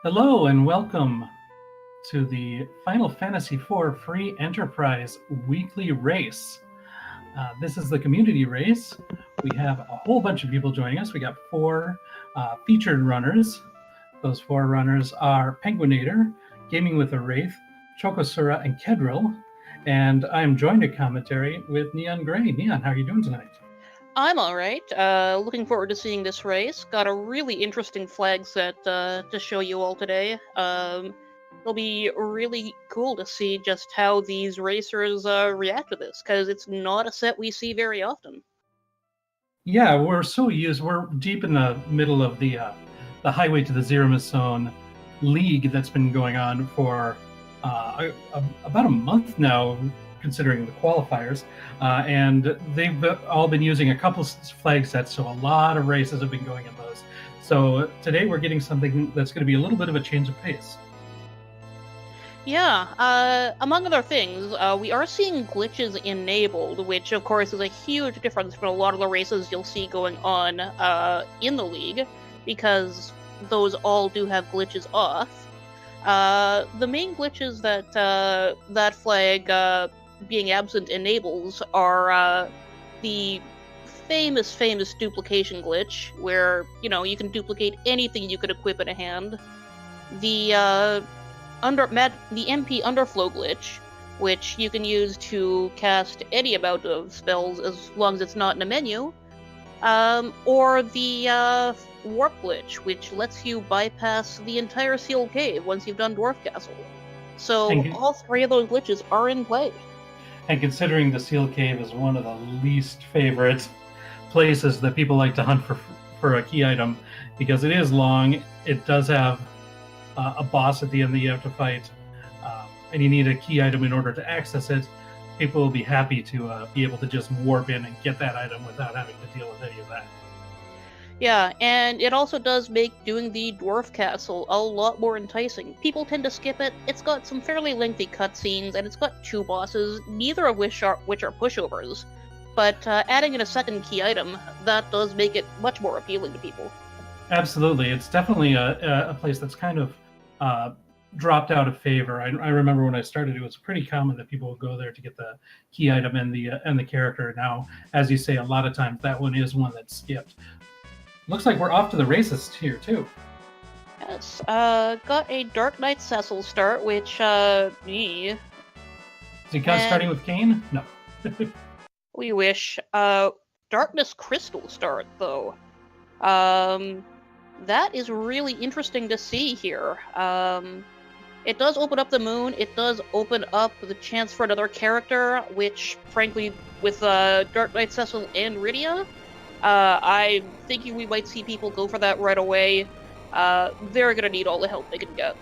Hello and welcome to the Final Fantasy IV Free Enterprise Weekly Race. This is the community race. We have a whole bunch of people joining us. We got four featured runners. Those four runners are Penguinator, Gaming with a Wraith, Chokosura, and Kedril. And I'm joined at commentary with Neon Gray. Neon, how are you doing tonight? I'm alright. Looking forward to seeing this race. Got a really interesting flag set to show you all today. It'll be really cool to see just how these racers react to this, because it's not a set we see very often. Yeah, we're deep in the middle of the Highway to the Zeramis Zone league that's been going on for about a month now, considering the qualifiers, and they've all been using a couple flag sets, so a lot of races have been going in those. So today we're getting something that's going to be a little bit of a change of pace. Yeah, among other things, we are seeing glitches enabled, which of course is a huge difference from a lot of the races you'll see going on in the league, because those all do have glitches off. The main glitches that that flag being absent enables are the famous duplication glitch, where, you can duplicate anything you could equip in a hand. The MP underflow glitch, which you can use to cast any amount of spells as long as it's not in a menu, or the warp glitch, which lets you bypass the entire sealed cave once you've done Dwarf Castle. So all three of those glitches are in play. And considering the sealed cave is one of the least favorite places that people like to hunt for a key item, because it is long, it does have a boss at the end that you have to fight, and you need a key item in order to access it, people will be happy to be able to just warp in and get that item without having to deal with any of that. Yeah, and it also does make doing the Dwarf Castle a lot more enticing. People tend to skip it. It's got some fairly lengthy cutscenes, and it's got two bosses, neither of which are pushovers. But adding in a second key item, that does make it much more appealing to people. Absolutely. It's definitely a place that's kind of dropped out of favor. I remember when I started, it was pretty common that people would go there to get the key item and the character. Now, as you say, a lot of times that one is one that's skipped. Looks like we're off to the races here, too. Yes, got a Dark Knight Cecil start, which, me. Is it starting with Kane? No. We wish. Darkness Crystal start, though. That is really interesting to see here. It does open up the moon, it does open up the chance for another character, which, frankly, with Dark Knight Cecil and Rydia, I'm thinking we might see people go for that right away. They're gonna need all the help they can get.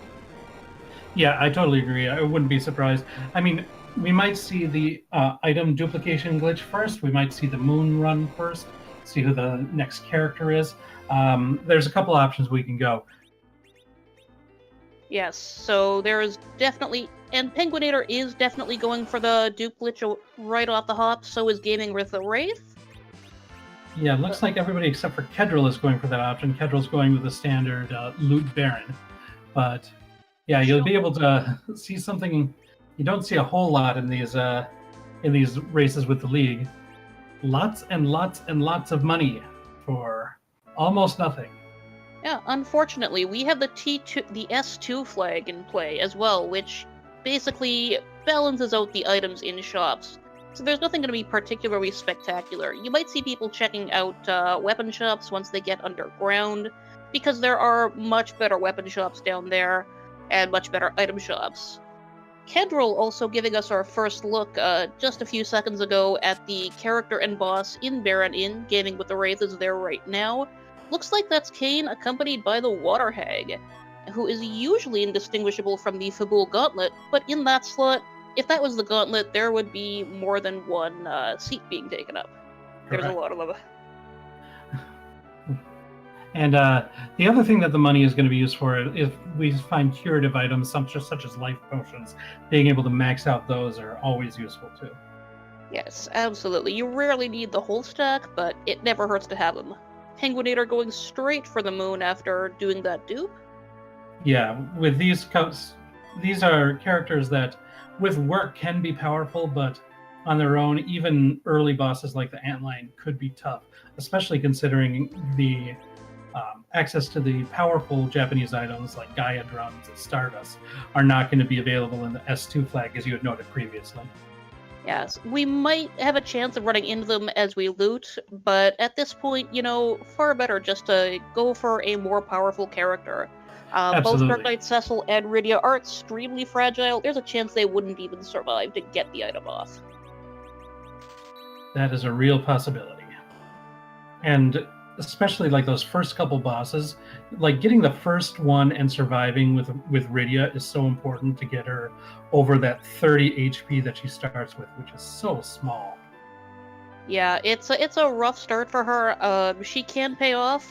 Yeah, I totally agree. I wouldn't be surprised. I mean, we might see the item duplication glitch first. We might see the moon run first, see who the next character is. There's a couple options we can go. Yes, so there is definitely, and Penguinator is definitely going for the dupe glitch right off the hop, so is Gaming with the Wraith. Yeah, it looks like everybody except for Kedril is going for that option. Kedril's going with the standard Loot Baron. But yeah, you'll be able to see something you don't see a whole lot in these races with the league. Lots and lots and lots of money for almost nothing. Yeah, unfortunately, we have the S2 flag in play as well, which basically balances out the items in shops. So there's nothing going to be particularly spectacular. You might see people checking out weapon shops once they get underground, because there are much better weapon shops down there, and much better item shops. Kedril also giving us our first look just a few seconds ago at the character and boss in Baron Inn. Gaming with the Wraith is there right now. Looks like that's Kane accompanied by the Water Hag, who is usually indistinguishable from the Fabul Gauntlet, but in that slot, if that was the Gauntlet, there would be more than one seat being taken up. There's a lot of them. And the other thing that the money is going to be used for, if we find curative items such as life potions, being able to max out those are always useful too. Yes, absolutely. You rarely need the whole stack, but it never hurts to have them. Penguinator going straight for the moon after doing that dupe. Yeah, with these are characters that, with work, can be powerful, but on their own, even early bosses like the Antlion could be tough, especially considering the access to the powerful Japanese items like Gaia drums and Stardust are not going to be available in the S2 flag, as you had noted previously. Yes, we might have a chance of running into them as we loot, but at this point, far better just to go for a more powerful character. Both Dark Absolutely. Knight Cecil and Rydia are extremely fragile. There's a chance they wouldn't even survive to get the item off. That is a real possibility. And especially like those first couple bosses, like getting the first one and surviving with Rydia is so important to get her over that 30 HP that she starts with, which is so small. Yeah, it's a rough start for her. She can pay off.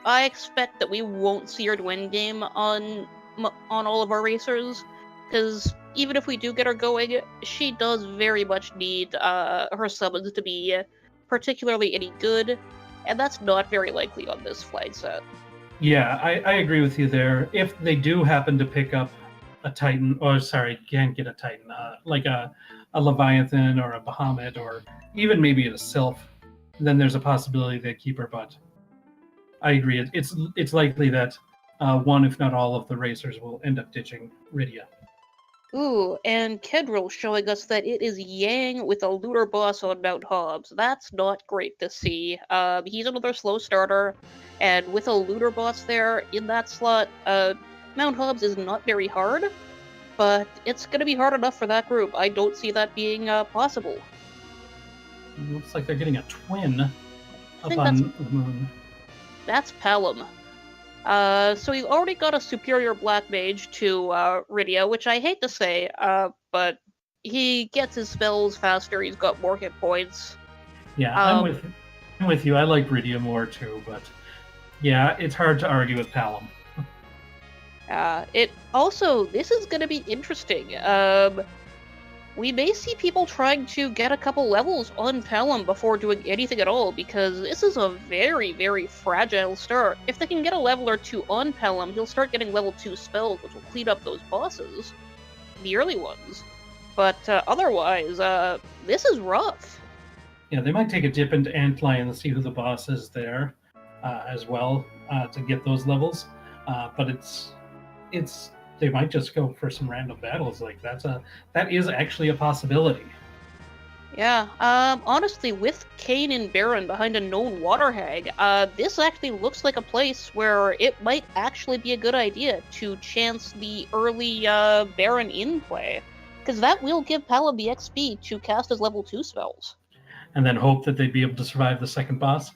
I expect that we won't see her to win game on all of our racers, because even if we do get her going, she does very much need her summons to be particularly any good, and that's not very likely on this flag set. Yeah, I agree with you there. If they do happen to pick up a Titan, or sorry, can't get a Titan, like a Leviathan or a Bahamut, or even maybe a Sylph, then there's a possibility they keep her. But I agree, it's likely that one, if not all, of the racers will end up ditching Rydia. Ooh, and Kedril showing us that it is Yang with a looter boss on Mount Hobbs. That's not great to see. He's another slow starter, and with a looter boss there in that slot, Mount Hobbs is not very hard, but it's going to be hard enough for that group. I don't see that being possible. It looks like they're getting a twin I up think on the moon. that's Pelham. So we've already got a superior black mage to Rydia, which I hate to say, but he gets his spells faster. He's got more hit points. Yeah, I'm with you. I like Rydia more too, but yeah, it's hard to argue with Palom. This is going to be interesting. We may see people trying to get a couple levels on Pelham before doing anything at all, because this is a very, very fragile start. If they can get a level or two on Pelham, he'll start getting level 2 spells, which will clean up those bosses, the early ones. But otherwise, this is rough. Yeah, they might take a dip into Antlion to see who the boss is there as well to get those levels. But it's they might just go for some random battles. Like that is actually a possibility. Yeah, honestly, with Kane and Baron behind a known water hag, this actually looks like a place where it might actually be a good idea to chance the early Baron in play, because that will give Pelham the XP to cast his level 2 spells. And then hope that they'd be able to survive the second boss.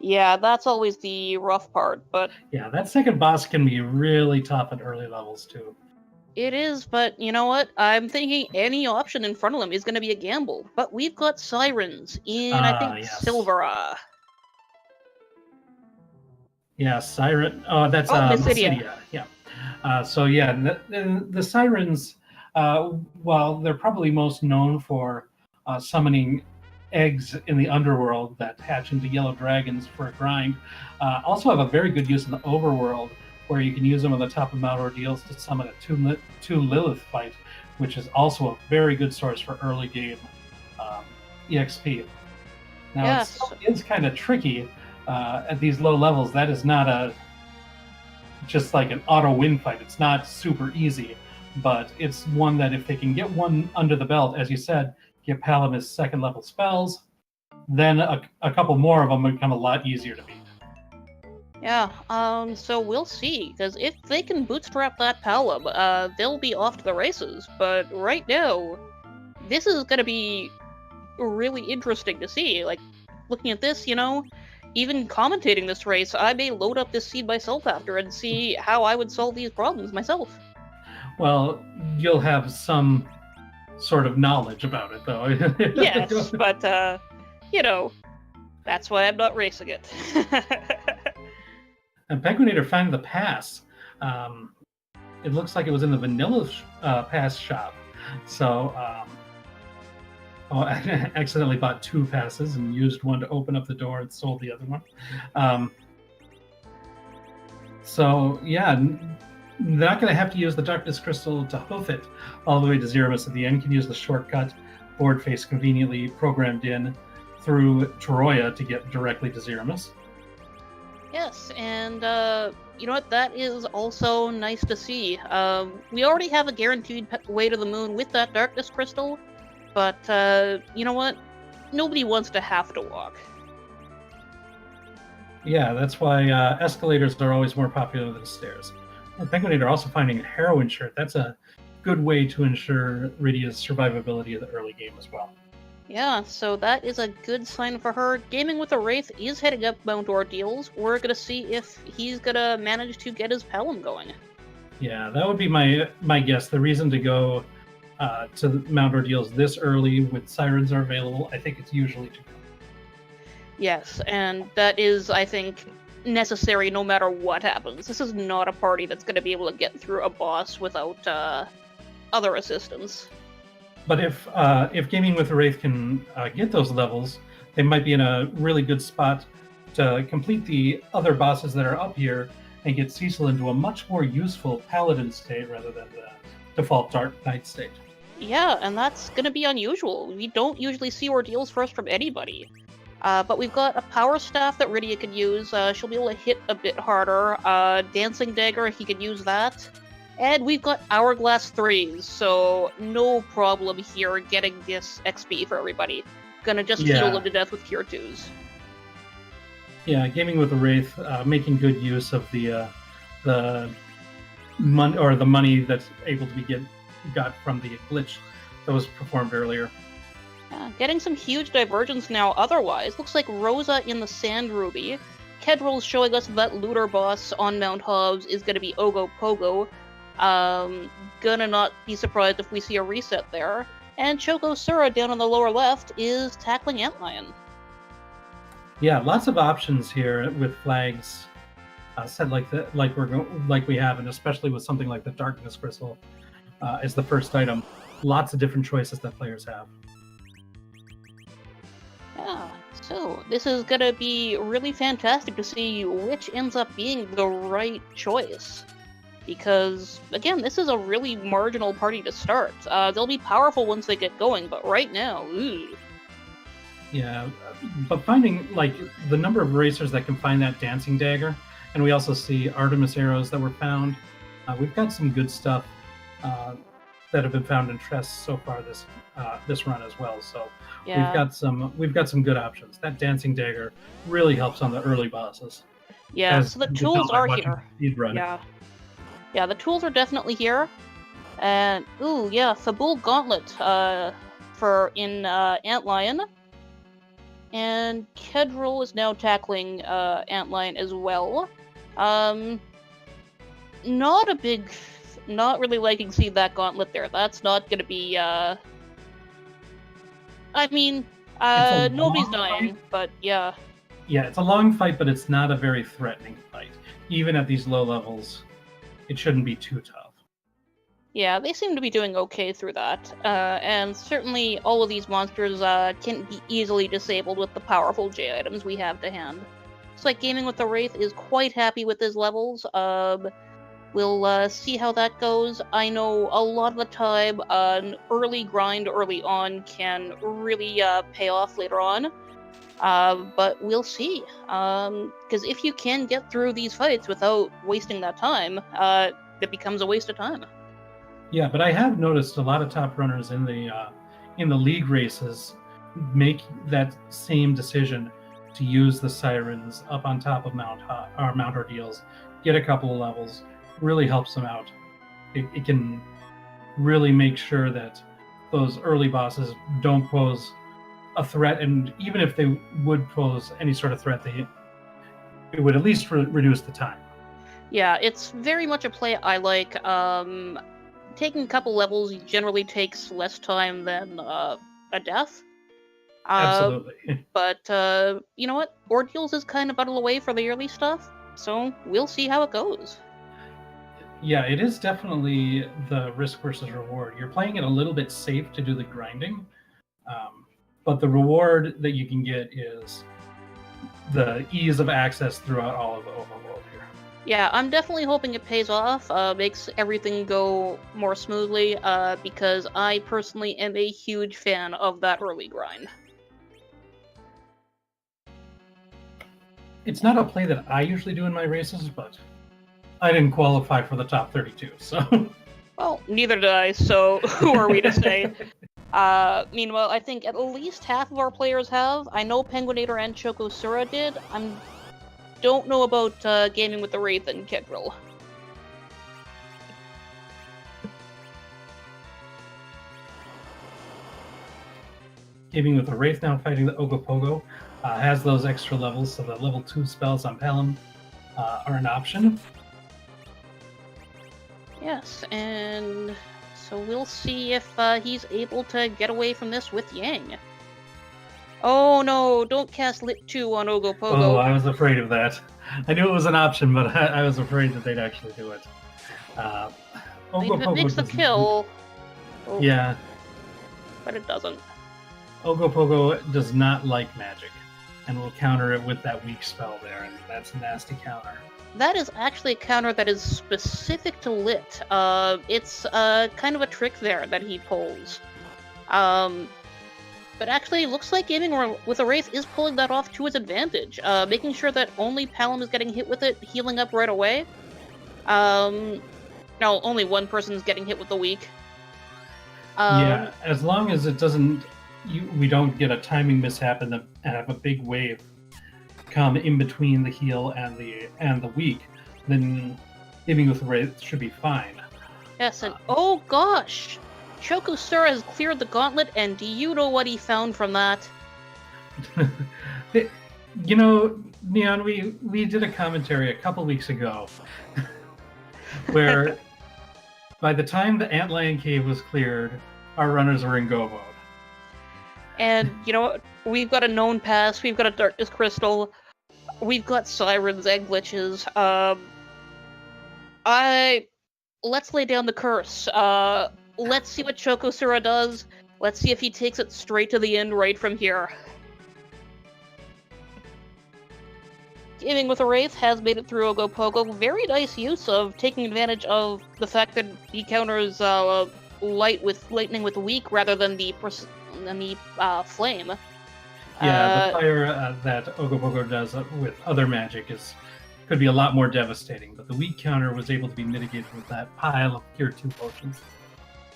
Yeah, that's always the rough part, but... Yeah, that second boss can be really tough at early levels, too. It is, but you know what? I'm thinking any option in front of them is going to be a gamble. But we've got Sirens in, I think, yes. Silvera. Yeah, Siren. Oh, that's Mysidia. Yeah. So yeah, the Sirens, while they're probably most known for summoning eggs in the underworld that hatch into yellow dragons for a grind, also have a very good use in the overworld, where you can use them on the top of Mount Ordeals to summon a two Lilith fight, which is also a very good source for early game EXP. Now, Yes. it's kind of tricky at these low levels. That is not just like an auto win fight. It's not super easy, but it's one that if they can get one under the belt, as you said, get Palom his second level spells, then a couple more of them become a lot easier to beat. Yeah, so we'll see, because if they can bootstrap that Pelham, they'll be off to the races. But right now, this is going to be really interesting to see. Like, looking at this, even commentating this race, I may load up this seed myself after and see how I would solve these problems myself. Well, you'll have some sort of knowledge about it, though. Yes, but, that's why I'm not racing it. And Penguinator found the pass. It looks like it was in the vanilla pass shop. So, I accidentally bought 2 passes and used one to open up the door and sold the other one. So yeah, not going to have to use the Darkness Crystal to hoof it all the way to Zeromus at the end. Can use the shortcut board face conveniently programmed in through Toroya to get directly to Zeromus. Yes, and you know what? That is also nice to see. We already have a guaranteed way to the moon with that Darkness Crystal, but you know what? Nobody wants to have to walk. Yeah, that's why escalators are always more popular than stairs. Penguinator also finding a heroin shirt. That's a good way to ensure Rydia's survivability of the early game as well. Yeah, so that is a good sign for her. Gaming with a Wraith is heading up Mount Ordeals. We're going to see if he's going to manage to get his Pelham going. Yeah, that would be my guess. The reason to go to Mount Ordeals this early with sirens are available, I think it's usually to go. Yes, and that is, I think, necessary no matter what happens. This is not a party that's going to be able to get through a boss without other assistance. But if Gaming with a Wraith can get those levels, they might be in a really good spot to complete the other bosses that are up here and get Cecil into a much more useful Paladin state rather than the default Dark Knight state. Yeah, and that's going to be unusual. We don't usually see ordeals first from anybody. But we've got a Power Staff that Rydia could use. She'll be able to hit a bit harder. Dancing Dagger, he could use that. And we've got Hourglass 3s, so no problem here getting this XP for everybody. Gonna just heal them to death with Cure 2s. Yeah, Gaming with the Wraith, making good use of the money that's able to be got from the glitch that was performed earlier. Getting some huge divergence now otherwise. Looks like Rosa in the Sand Ruby. Kedrill's showing us that looter boss on Mount Hobbs is going to be Ogo Pogo. Gonna not be surprised if we see a reset there. And Choco Sura down on the lower left is tackling Antlion. Yeah, lots of options here with flags set like we have, and especially with something like the Darkness Crystal as the first item. Lots of different choices that players have. Yeah, so this is gonna be really fantastic to see which ends up being the right choice. Because, again, this is a really marginal party to start. They'll be powerful once they get going, but right now, ooh. Yeah, but finding, like, the number of racers that can find that Dancing Dagger, and we also see Artemis arrows that were found. We've got some good stuff that have been found in chests so far this run as well. So yeah. we've got some good options. That Dancing Dagger really helps on the early bosses. Yeah, so the tools are here. Yeah, the tools are definitely here. And ooh, yeah, Fabul Gauntlet for in Antlion. And Kedrill is now tackling Antlion as well. Not really liking to see that gauntlet there. That's not gonna be nobody's dying, but yeah. Yeah, it's a long fight, but it's not a very threatening fight. Even at these low levels, it shouldn't be too tough. Yeah, they seem to be doing okay through that. And certainly all of these monsters can be easily disabled with the powerful J items we have to hand. It's like Gaming with the Wraith is quite happy with his levels. We'll see how that goes. I know a lot of the time an early grind early on can really pay off later on. But we'll see. Because if you can get through these fights without wasting that time, it becomes a waste of time. Yeah, but I have noticed a lot of top runners in the league races make that same decision to use the sirens up on top of Mount Ordeals, get a couple of levels, really helps them out. It can really make sure that those early bosses don't pose a threat, and even if they would pose any sort of threat, it would at least reduce the time. Yeah, it's very much a play I like. Taking a couple levels generally takes less time than a death. Absolutely. But you know what? Ordeals is kind of out of the way for the early stuff, so we'll see how it goes. Yeah, it is definitely the risk versus reward. You're playing it a little bit safe to do the grinding, but the reward that you can get is the ease of access throughout all of the overworld here. Yeah, I'm definitely hoping it pays off, makes everything go more smoothly, because I personally am a huge fan of that early grind. It's not a play that I usually do in my races, but I didn't qualify for the top 32, so. Well, neither did I, so who are we to say? Meanwhile, I think at least half of our players have. I know Penguinator and Chokosura did. Don't know about Gaming with the Wraith and Kedril. Gaming with the Wraith now fighting the Ogopogo has those extra levels, so the level 2 spells on Pelham are an option. Yes, and so we'll see if he's able to get away from this with Yang. Oh no, don't cast Lit 2 on Ogopogo. Oh, I was afraid of that. I knew it was an option, but I was afraid that they'd actually do it. I mean, if it makes the kill... Oh, yeah. But it doesn't. Ogopogo does not like magic, and will counter it with that weak spell there, and that's a nasty counter. That is actually a counter that is specific to Lit. It's kind of a trick there that he pulls. But actually, it looks like Gaming with a Wraith is pulling that off to his advantage, making sure that only Palom is getting hit with it, healing up right away. No, only one person's getting hit with the weak. Yeah, as long as it doesn't, we don't get a timing mishap and have a big wave come in between the heal and the weak, then Gaming with the Wraith should be fine. Yes, and oh gosh! Chokosura has cleared the gauntlet, and do you know what he found from that? You know, Neon, we did a commentary a couple weeks ago where by the time the Antlion Cave was cleared, our runners were in go mode. And you know what? We've got a known pass, we've got a Darkness Crystal, we've got Sirens and glitches. Let's lay down the curse. Let's see what Chokosura does. Let's see if he takes it straight to the end right from here. Gaming with a Wraith has made it through Ogopogo. Very nice use of taking advantage of the fact that he counters lightning with weak rather than the flame. Yeah, the fire that Ogopogo does with other magic could be a lot more devastating, but the weak counter was able to be mitigated with that pile of Cure 2 potions.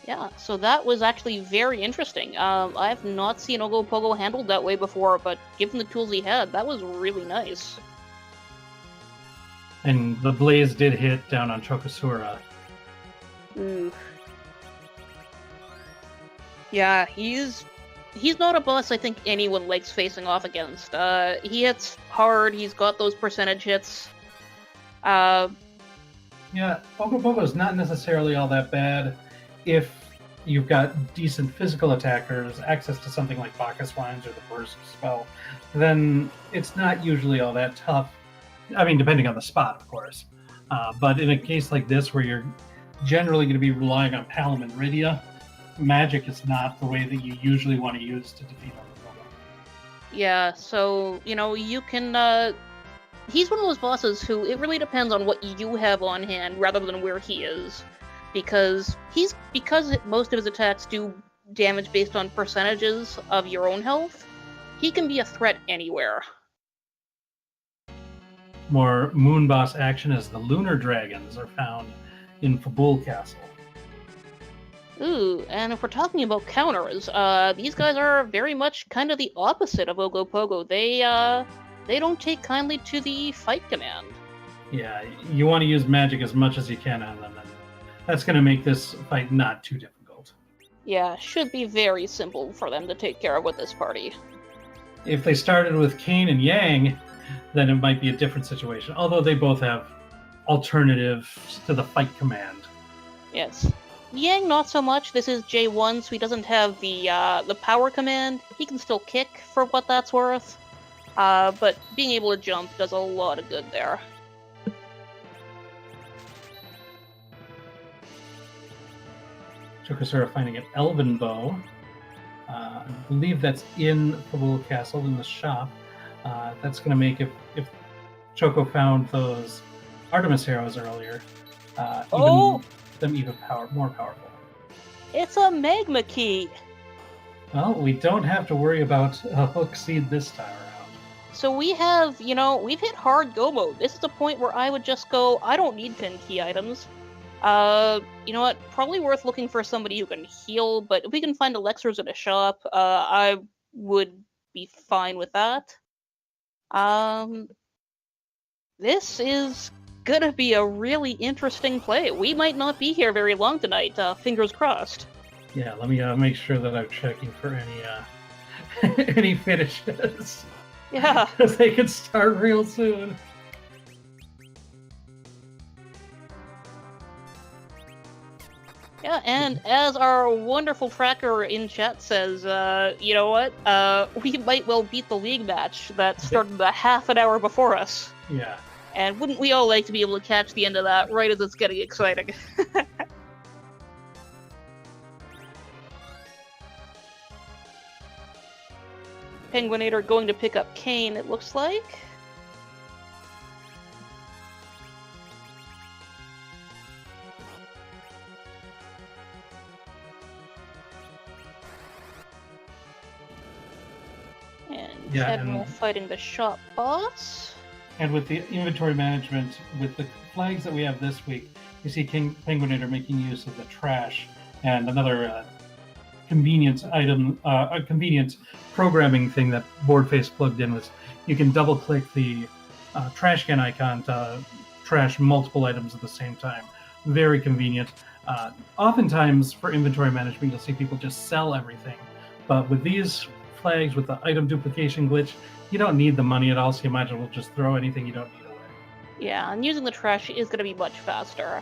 Yeah, so that was actually very interesting. I have not seen Ogopogo handled that way before, but given the tools he had, that was really nice. And the blaze did hit down on Chokosura. Ooh. Yeah, he's not a boss I think anyone likes facing off against. He hits hard, he's got those percentage hits. Yeah, Ogopogo is not necessarily all that bad if you've got decent physical attackers, access to something like Bacchus Wines or the Burst spell, then it's not usually all that tough. I mean, depending on the spot, of course. But in a case like this, where you're generally going to be relying on Palom and Rydia, magic is not the way that you usually want to use to defeat Ogopogo. Yeah, so, you can... He's one of those bosses who it really depends on what you have on hand rather than where he is. Because most of his attacks do damage based on percentages of your own health, he can be a threat anywhere. More moon boss action as the Lunar Dragons are found in Fabul Castle. Ooh, and if we're talking about counters, these guys are very much kind of the opposite of Ogopogo. They don't take kindly to the fight command. Yeah, you want to use magic as much as you can on them, and that's going to make this fight not too difficult. Yeah, should be very simple for them to take care of with this party. If they started with Kane and Yang, then it might be a different situation, although they both have alternatives to the fight command. Yes. Yang, not so much. This is J1, so he doesn't have the power command. He can still kick for what that's worth. But being able to jump does a lot of good there. Chokosura finding an Elven Bow. I believe that's in Fabul Castle in the shop. That's going to make, if Choco found those Artemis heroes earlier. Oh! Even more powerful. It's a magma key! Well, we don't have to worry about a hook seed this time around. So we have, we've hit hard go mode. This is a point where I would just go, I don't need 10 key items. You know what? Probably worth looking for somebody who can heal, but if we can find elixirs in a shop, I would be fine with that. This is gonna be a really interesting play. We might not be here very long tonight, fingers crossed. Yeah, let me make sure that I'm checking for any any finishes. Yeah. Because they could start real soon. Yeah, and as our wonderful tracker in chat says, you know what? We might well beat the league match that started a half an hour before us. Yeah. And wouldn't we all like to be able to catch the end of that right as it's getting exciting? Penguinator going to pick up Kane, it looks like. And Admiral fighting the shop boss. And with the inventory management, with the flags that we have this week, you see Penguinator making use of the trash, and another convenient item, a convenient programming thing that Boardface plugged in was you can double-click the trash can icon to trash multiple items at the same time. Very convenient. Oftentimes, for inventory management, you'll see people just sell everything, but with these flags, with the item duplication glitch, you don't need the money at all, so you might as well just throw anything you don't need away. Yeah, and using the trash is going to be much faster.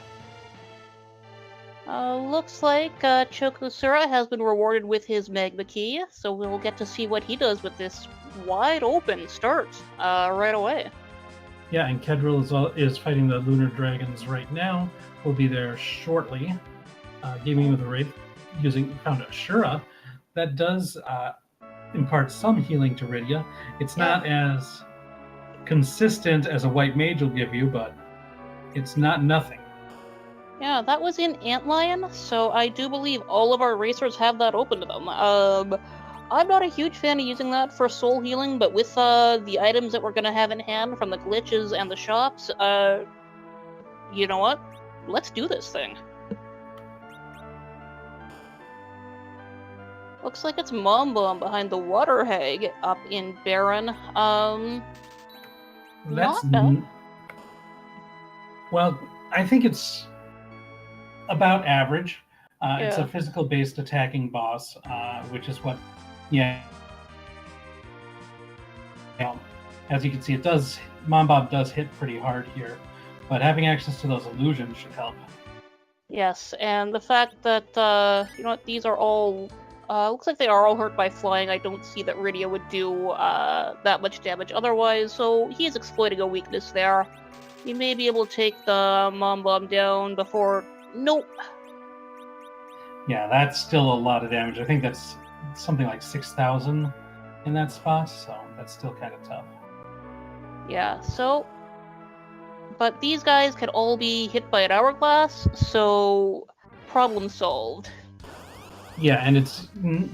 Looks like Chokusura has been rewarded with his Magma Key, so we'll get to see what he does with this wide open start right away. Yeah, and Kedril is fighting the Lunar Dragons right now. We'll be there shortly. Gaming with the Wraith found a Shura that does impart some healing to Rydia. It's not as consistent as a white mage will give you, but it's not nothing. Yeah, that was in Antlion, so I do believe all of our racers have that open to them. I'm not a huge fan of using that for soul healing, but with the items that we're going to have in hand from the glitches and the shops, you know what? Let's do this thing. Looks like it's Mom Bomb behind the Water Hag up in Baron. That's not bad. Well, I think it's about average. It's a physical-based attacking boss, which is what, as you can see, Mom Bomb does hit pretty hard here, but having access to those illusions should help. Yes, and the fact that, you know what, these are all looks like they are all hurt by flying. I don't see that Rydia would do that much damage otherwise, so he is exploiting a weakness there. He may be able to take the Mom Bomb down before... Nope. Yeah, that's still a lot of damage. I think that's something like 6,000 in that spot, so that's still kind of tough. Yeah, so... But these guys can all be hit by an hourglass, so problem solved. Yeah, and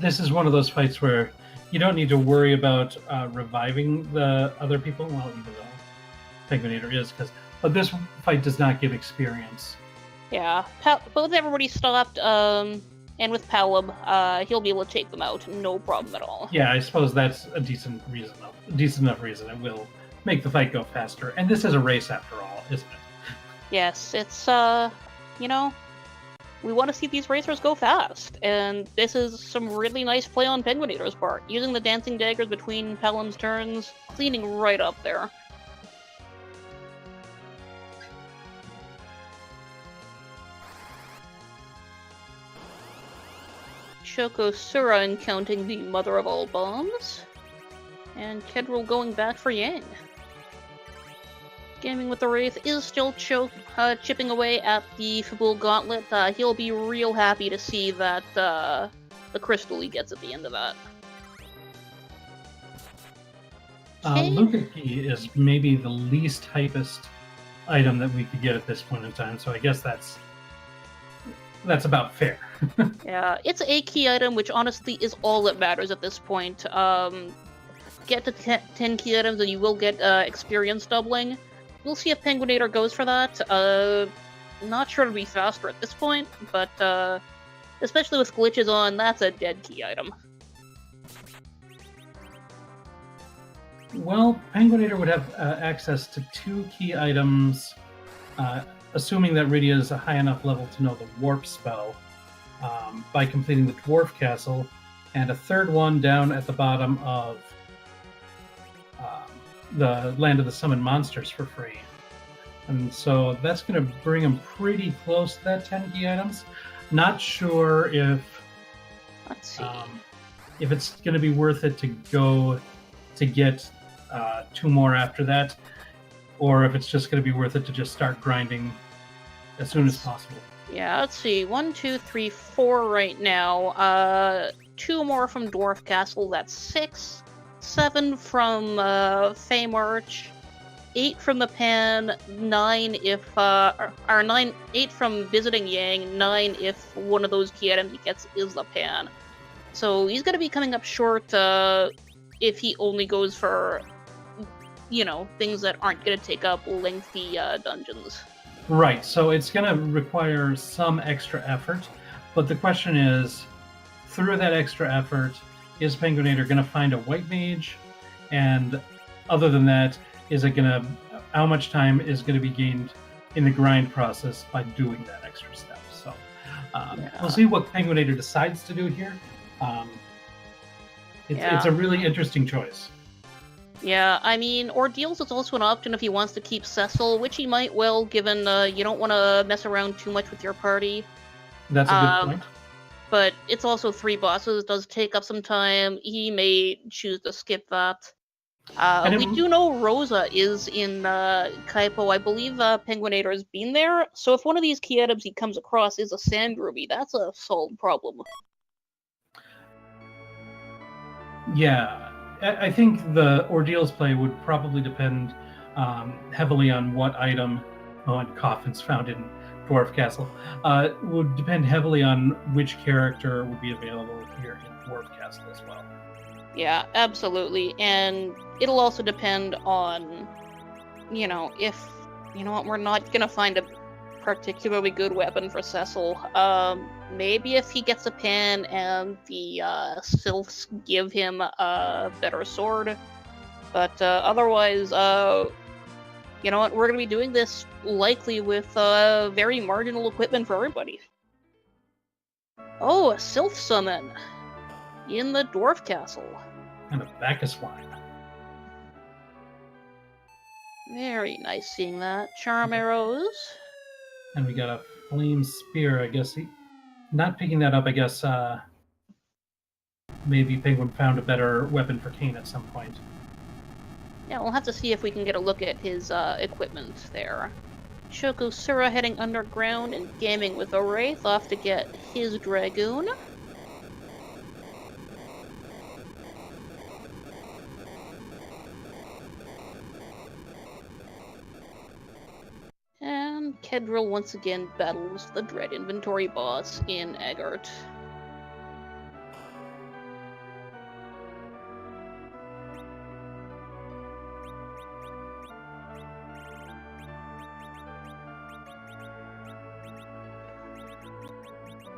this is one of those fights where you don't need to worry about reviving the other people. Well, even though Penguinator is, but this fight does not give experience. Yeah, both everybody stopped, and with Palom, he'll be able to take them out, no problem at all. Yeah, I suppose that's a decent enough reason. It will make the fight go faster, and this is a race after all, isn't it? Yes, it's you know. We want to see these racers go fast, and this is some really nice play on Penguinator's part, using the dancing daggers between Palom's turns, cleaning right up there. Chokusura encountering the mother of all bombs, and Kedril going back for Yang. Gaming with the Wraith is still chipping away at the Fabul Gauntlet. He'll be real happy to see that the crystal he gets at the end of that. Lukaku is maybe the least hypest item that we could get at this point in time. So I guess that's about fair. Yeah, it's a key item, which honestly is all that matters at this point. Get to 10 key items and you will get experience doubling. We'll see if Penguinator goes for that. Not sure it'll be faster at this point, but especially with glitches on, that's a dead key item. Well, Penguinator would have access to 2 key items, assuming that Rydia is a high enough level to know the warp spell, by completing the Dwarf Castle, and a third one down at the bottom of the Land of the Summoned Monsters for free. And so that's going to bring him pretty close to that 10 key items. Not sure if Let's see. If it's going to be worth it to go to get 2 more after that, or if it's just going to be worth it to just start grinding as soon as possible. Yeah, let's see. 1, 2, 3, 4 right now. 2 more from Dwarf Castle, that's 6. 7 from Feymarch. 8 from the Pan. 9 if or 9, 8 from Visiting Yang. 9 if one of those key items he gets is the Pan. So he's gonna be coming up short if he only goes for, you know, things that aren't gonna take up lengthy dungeons. Right, so it's going to require some extra effort, but the question is, through that extra effort, is Penguinator going to find a white mage? And other than that, how much time is going to be gained in the grind process by doing that extra step? So we'll see what Penguinator decides to do here. It's a really interesting choice. Yeah, I mean, Ordeals is also an option if he wants to keep Cecil, which he might will, given you don't want to mess around too much with your party. That's a good point. But it's also 3 bosses, does take up some time. He may choose to skip that. We do know Rosa is in Kaipo. I believe Penguinator has been there, so if one of these key items he comes across is a Sand Ruby, that's a solved problem. Yeah. I think the Ordeals play would probably depend heavily on what item, and coffins found in Dwarf Castle, would depend heavily on which character would be available here in Dwarf Castle as well. Yeah, absolutely. And it'll also depend on, you know, if, you know what, we're not going to find a particularly good weapon for Cecil. Maybe if he gets a Pan and the Sylphs give him a better sword. But otherwise, you know what, we're going to be doing this likely with very marginal equipment for everybody. Oh, a Sylph summon in the Dwarf Castle. And a Bacchus wine. Very nice seeing that. Charm arrows. And we got a flame spear, I guess. Not picking that up, I guess maybe Penguin found a better weapon for Kane at some point. Yeah, we'll have to see if we can get a look at his equipment there. Shokosura heading underground and gaming with a Wraith, off to get his Dragoon. And Kedril once again battles the Dread Inventory boss in Eggert.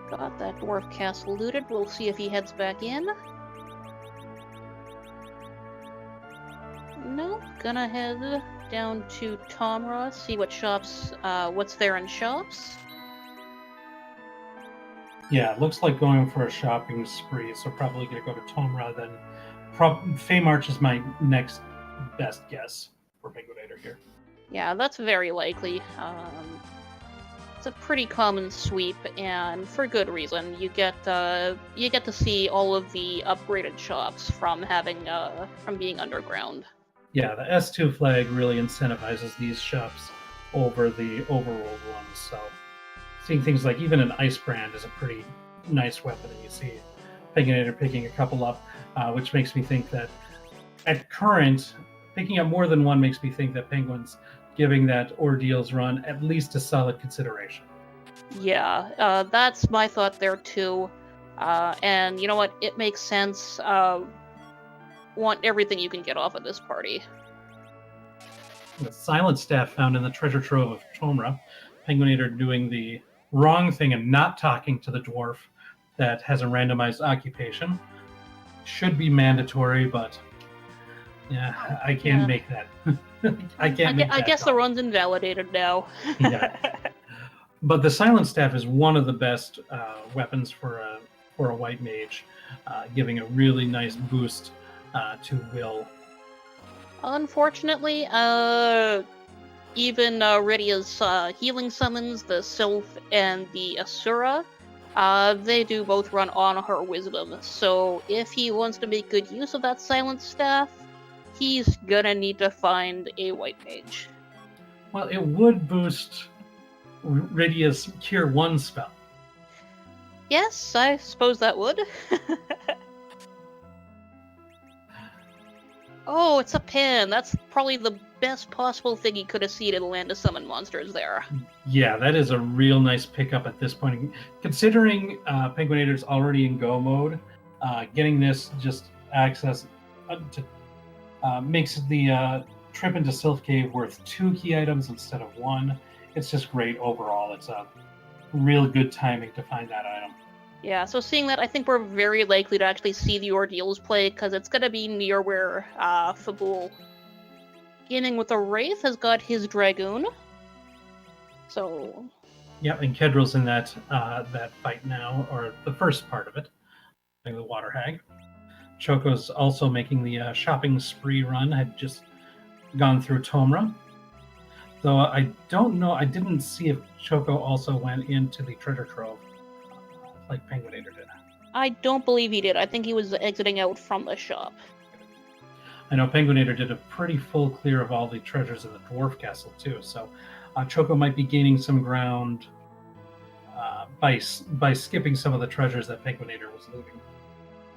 Got that Dwarf Castle looted. We'll see if he heads back in. No, gonna head down to Tomra, see what shops, what's there in shops. Yeah, it looks like going for a shopping spree, so probably gonna go to Tomra, then Feymarch is my next best guess for Penguinator here. Yeah, that's very likely. It's a pretty common sweep, and for good reason. You get to see all of the upgraded shops from being underground. Yeah, the S2 flag really incentivizes these shops over the overworld ones. So seeing things like even an Ice Brand is a pretty nice weapon, and you see Penguinator picking a couple up, which makes me think that at current, picking up more than one makes me think that Penguin's giving that Ordeals run at least a solid consideration. Yeah, that's my thought there too. And you know what? It makes sense. Want everything you can get off of this party. The silent staff found in the treasure trove of Tomra, Penguinator doing the wrong thing and not talking to the dwarf that has a randomized occupation. Should be mandatory, but yeah, I can't make that. I can't make that. I guess the run's invalidated now. Yeah. But the silent staff is one of the best weapons for a white mage, giving a really nice boost to will. Unfortunately, even Rydia's healing summons, the Sylph and the Asura, they do both run on her wisdom. So if he wants to make good use of that silent staff, he's gonna need to find a white mage. Well, it would boost Rydia's Cure 1 spell. Yes, I suppose that would. Oh, it's a pin. That's probably the best possible thing he could have seen in the Land of Summon Monsters there. Yeah, that is a real nice pickup at this point. Considering Penguinator's already in go mode, getting this just access to makes the trip into Sylph Cave worth 2 key items instead of 1. It's just great overall. It's a real good timing to find that item. Yeah, so seeing that, I think we're very likely to actually see the Ordeals play, because it's going to be near where Fabul, beginning with a Wraith, has got his Dragoon. So... Yeah, and Kedrill's in that fight now, or the first part of it, the Water Hag. Choco's also making the shopping spree run, had just gone through Tomra. Though I don't know, I didn't see if Choco also went into the treasure trove like Penguinator did. I don't believe he did. I think he was exiting out from the shop. I know Penguinator did a pretty full clear of all the treasures in the Dwarf Castle too, so Choco might be gaining some ground by skipping some of the treasures that Penguinator was looting.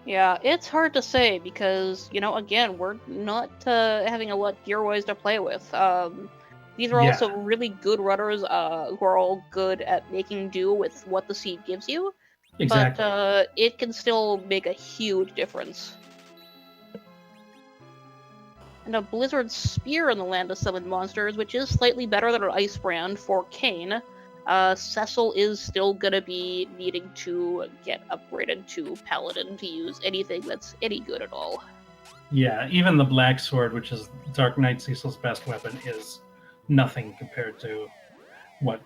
Yeah, it's hard to say because, again, we're not having a lot gear-wise to play with. These are also really good runners who are all good at making do with what the seed gives you. Exactly. But it can still make a huge difference. And a Blizzard Spear in the Land of Summon Monsters, which is slightly better than an Ice Brand for Kain. Cecil is still gonna be needing to get upgraded to Paladin to use anything that's any good at all. Yeah, even the Black Sword, which is Dark Knight Cecil's best weapon, is nothing compared to what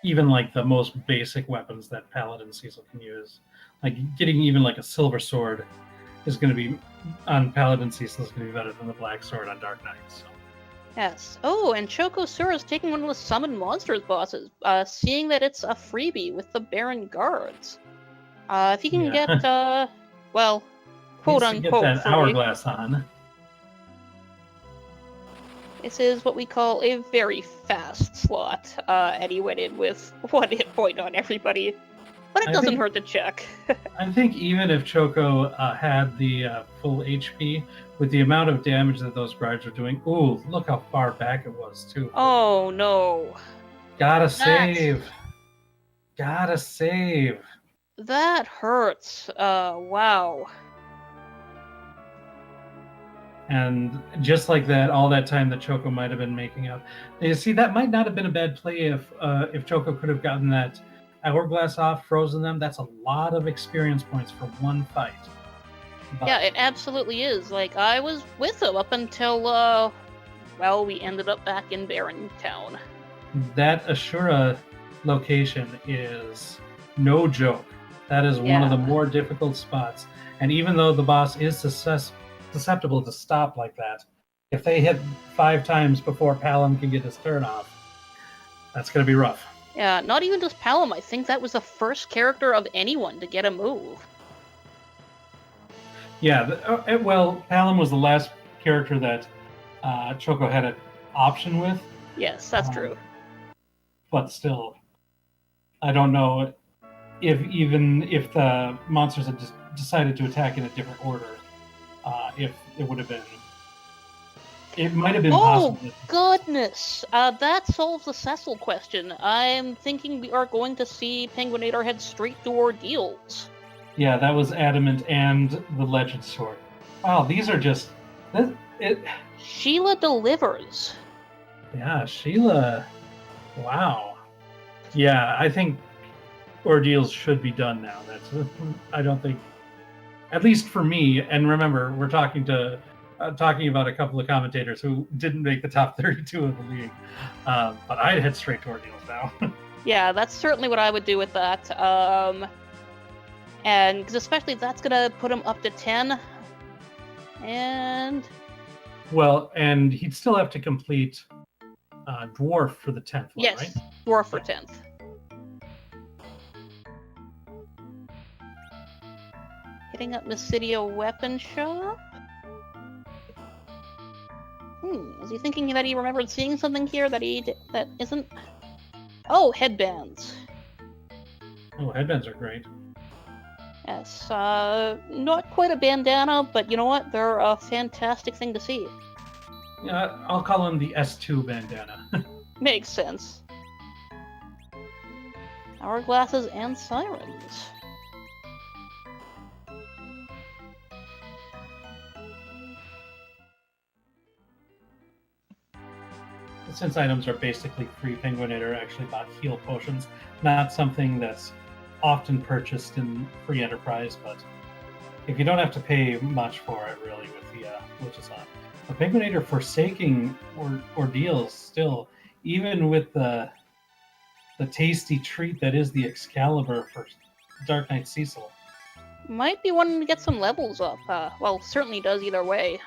even like the most basic weapons that Paladin Cecil can use. Like getting even like a Silver Sword is going to be on Paladin Cecil is going to be better than the Black Sword on Dark Knight. So. Yes. Oh, and Choco Sur is taking one of the Summon Monsters bosses, seeing that it's a freebie with the Baron Guards. If you can get, well, quote unquote, get that hourglass on. This is what we call a very fast slot, and he went in with 1 hit point on everybody. But it doesn't hurt to check. I think even if Choco had the full HP, with the amount of damage that those guards are doing, ooh, look how far back it was, too. Oh, no. Gotta save. Gotta save. That hurts. Wow. And just like that, all that time that Choco might have been making up. You see, that might not have been a bad play if Choco could have gotten that hourglass off, frozen them. That's a lot of experience points for one fight. But, yeah, it absolutely is. Like, I was with him up until, we ended up back in Baron Town. That Ashura location is no joke. That is one of the more difficult spots. And even though the boss is susceptible to stop like that, if they hit 5 times before Palom can get his turn off, that's going to be rough. Yeah, not even just Palom. I think that was the first character of anyone to get a move. Yeah, Palom was the last character that Choco had an option with. Yes, that's true. But still, I don't know if the monsters had just decided to attack in a different order, if it would have been It might have been Oh, possible. goodness. That solves the Cecil question. I'm thinking we are going to see Penguinator head straight to Ordeals. Yeah, that was Adamant and the Legend Sword. Wow, these are just... Sheila delivers. Yeah, Sheila... Wow. Yeah, I think Ordeals should be done now. I don't think... At least for me, and remember, we're talking about a couple of commentators who didn't make the top 32 of the league. But I'd head straight to Ordeals now. Yeah, that's certainly what I would do with that. And because especially that's gonna put him up to 10. And well, and he'd still have to complete Dwarf for the 10th one, yes, right? Dwarf for 10th. Hitting up Mysidia Weapon Shop. Is he thinking that he remembered seeing something here that that isn't? Oh, headbands. Oh, headbands are great. Yes, not quite a bandana, but you know what? They're a fantastic thing to see. Yeah, I'll call him the S2 bandana. Makes sense. Hourglasses and sirens. Since items are basically free, Penguinator actually bought heal potions, not something that's often purchased in free enterprise, but if you don't have to pay much for it, really, with the which is on. But Penguinator forsaking Ordeals still, even with the tasty treat that is the Excalibur for Dark Knight Cecil. Might be wanting to get some levels up. Well, certainly does either way.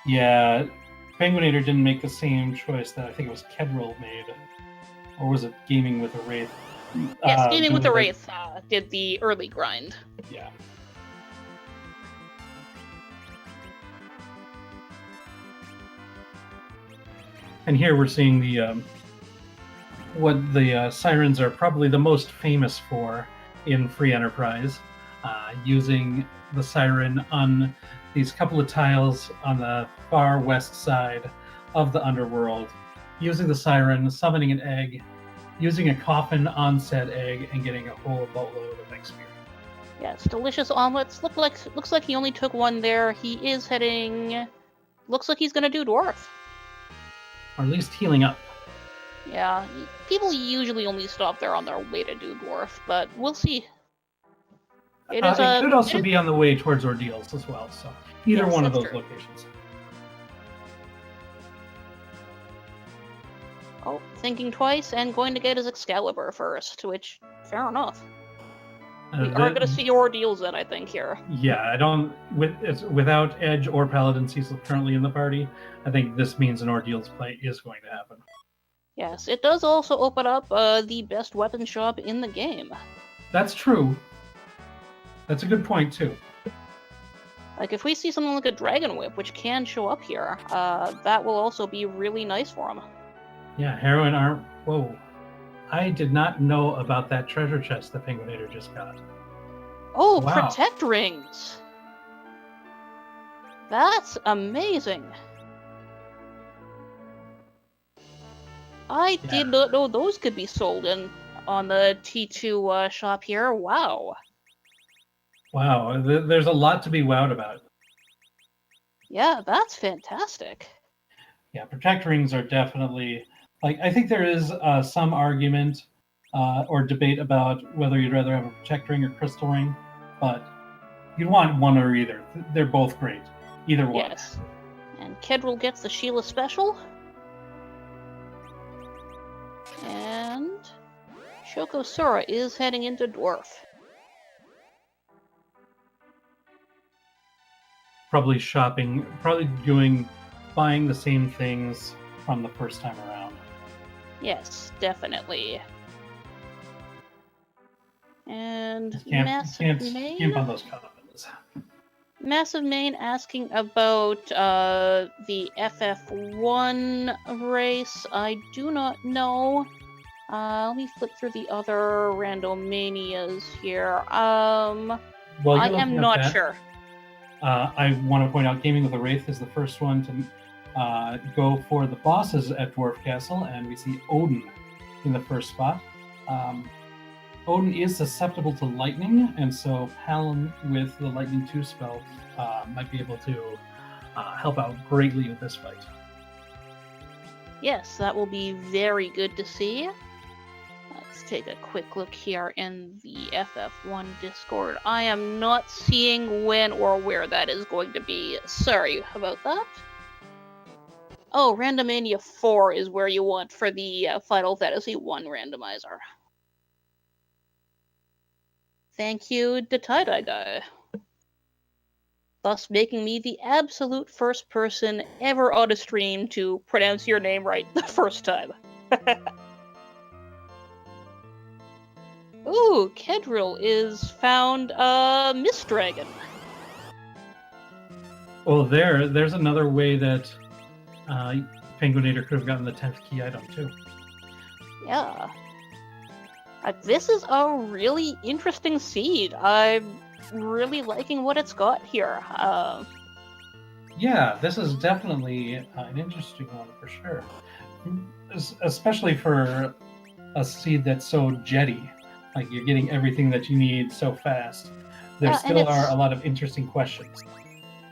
Yeah, Penguinator didn't make the same choice that I think it was Kedril made. Or was it Gaming with a Wraith? Yes, Gaming with a Wraith did the early grind. Yeah. And here we're seeing the what the sirens are probably the most famous for in free enterprise, using the siren on these couple of tiles on the far west side of the underworld, using the siren, summoning an egg, using a coffin on said egg, and getting a whole boatload of XP. Yes, delicious omelets. Looks like he only took one there. He is heading. Looks like he's gonna do dwarf. Or at least healing up. Yeah, people usually only stop there on their way to do dwarf, but we'll see. It could also be on the way towards Ordeals as well, so either one of those locations. Oh, thinking twice and going to get his Excalibur first, which, fair enough. We are going to see Ordeals then, I think, here. Yeah, without Edge or Paladin Cecil currently in the party, I think this means an Ordeals play is going to happen. Yes, it does also open up the best weapon shop in the game. That's true. That's a good point, too. Like, if we see something like a Dragon Whip, which can show up here, that will also be really nice for him. Yeah, Heroine Arm... Whoa. I did not know about that treasure chest that Penguinator just got. Oh, wow. Protect Rings! That's amazing! I did not know those could be sold on the T2 shop here. Wow. Wow, there's a lot to be wowed about. Yeah, that's fantastic. Yeah, Protect Rings are definitely... I think there is some argument or debate about whether you'd rather have a Protect Ring or Crystal Ring, but you'd want one or either. They're both great. Either one. Yes. And Kedril gets the Sheila Special. And Shoko Sora is heading into Dwarf. Probably buying the same things from the first time around. Yes, definitely. And Can't skimp on those coffins. Massive Main asking about the FF1 race. I do not know. Let me flip through the other Randomanias here. I am not sure. I want to point out Gaming with a Wraith is the first one to go for the bosses at Dwarf Castle, and we see Odin in the first spot. Odin is susceptible to lightning, and so Palom with the Lightning 2 spell might be able to help out greatly with this fight. Yes, that will be very good to see. Let's take a quick look here in the FF1 Discord. I am not seeing when or where that is going to be. Sorry about that. Oh, Randomania 4 is where you want for the Final Fantasy 1 randomizer. Thank you, the tie-dye guy. Thus making me the absolute first person ever on a stream to pronounce your name right the first time. Ooh, Kedril is found Mist Dragon. Well, there's another way that Penguinator could have gotten the 10th key item, too. Yeah. This is a really interesting seed. I'm really liking what it's got here. Yeah, this is definitely an interesting one for sure. Especially for a seed that's so jetty. Like, you're getting everything that you need so fast. There still are a lot of interesting questions.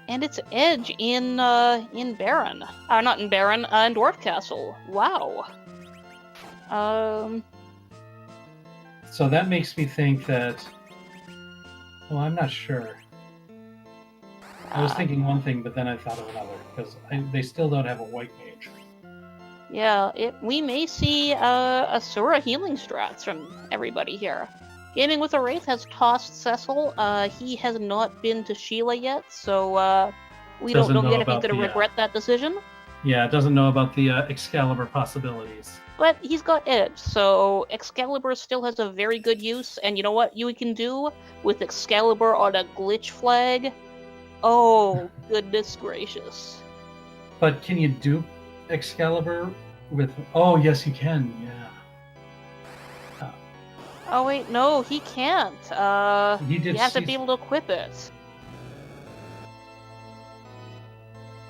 And its edge in Baron. Not in Baron, in Dwarf Castle. Wow. So that makes me think that... Well, I'm not sure. I was thinking one thing, but then I thought of another, because they still don't have a white mage. Yeah, we may see Asura healing strats from everybody here. Gaming with a Wraith has tossed Cecil. He has not been to Sheila yet, so we don't know yet if he's going to regret that decision. Yeah, doesn't know about the Excalibur possibilities. But he's got Edge, so Excalibur still has a very good use, and you know what you can do with Excalibur on a glitch flag? Oh, goodness gracious. But can you dupe Excalibur with... Oh, yes, you can, yeah. Oh, wait, no, he can't. You have to be able to equip it.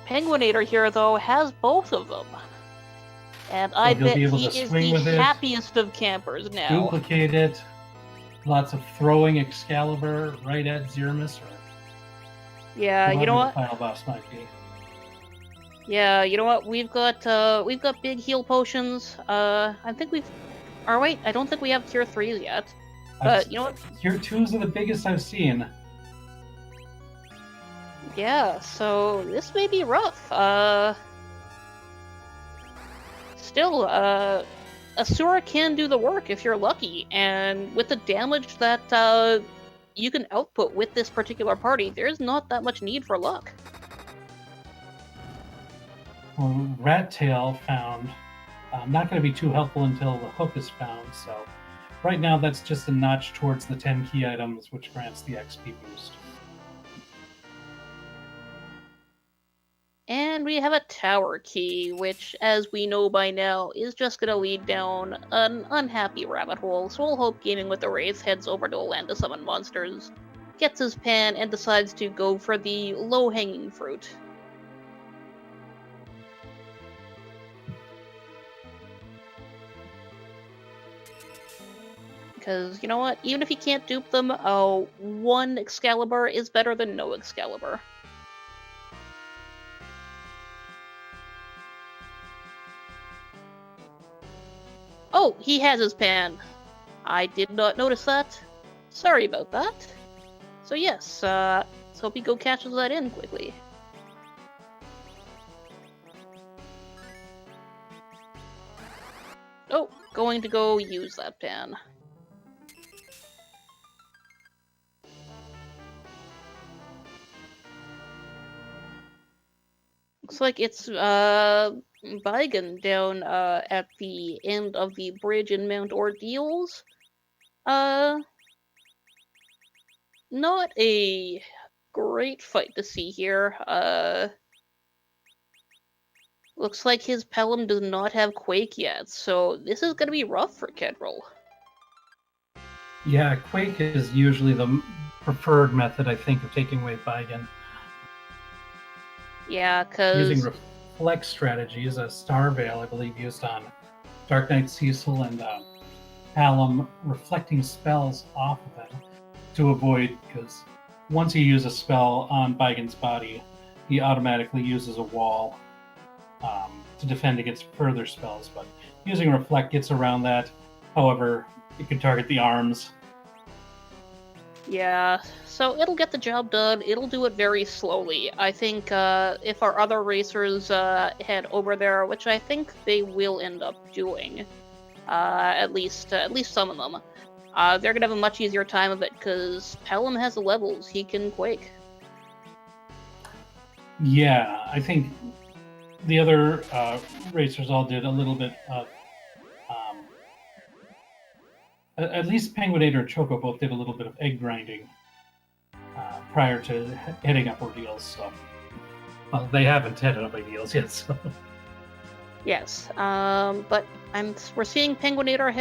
Penguinator here, though, has both of them. And I bet he is the happiest of campers now. Duplicate it. Lots of throwing Excalibur right at Zermus. Yeah, you know what? The final boss might be. Yeah, you know what? We've got big heal potions. I think we've... Or wait, I don't think we have tier 3s yet. But you know what? Tier 2s are the biggest I've seen. Yeah, so this may be rough. Still, Asura can do the work if you're lucky, and with the damage that you can output with this particular party, there's not that much need for luck. Well, Rat Tail found not going to be too helpful until the hook is found, so right now that's just a notch towards the 10 key items, which grants the XP boost. And we have a tower key, which, as we know by now, is just going to lead down an unhappy rabbit hole, so we'll hope Gaming with the Wraith heads over to a land to summon monsters, gets his pan, and decides to go for the low-hanging fruit. Because, you know what, even if he can't dupe them, one Excalibur is better than no Excalibur. Oh, he has his pan. I did not notice that. Sorry about that. So yes, let's hope he catches that in quickly. Oh, going to go use that pan. Looks like it's Baigan down at the end of the bridge in Mount Ordeals. Not a great fight to see here. Looks like his Pelham does not have Quake yet, so this is gonna be rough for Kedril. Yeah, Quake is usually the preferred method, I think, of taking away Baigan. Yeah, Using because reflect strategies, a Star Veil, I believe, used on Dark Knight Cecil and Hallam, reflecting spells off of him to avoid, because once you use a spell on Bigan's body, he automatically uses a wall to defend against further spells. But using reflect gets around that. However, it can target the arms. yeah, so it'll get the job done. It'll do it very slowly. I think if our other racers head over there, which I think they will end up doing, at least some of them, they're gonna have a much easier time of it because Pelham has the levels. He can quake. Yeah, I think the other racers all did a little bit of. At least Penguinator and Choco both did a little bit of egg grinding prior to heading up ordeals. So, well, they haven't headed up ordeals yet. So. Yes, but we're seeing Penguinator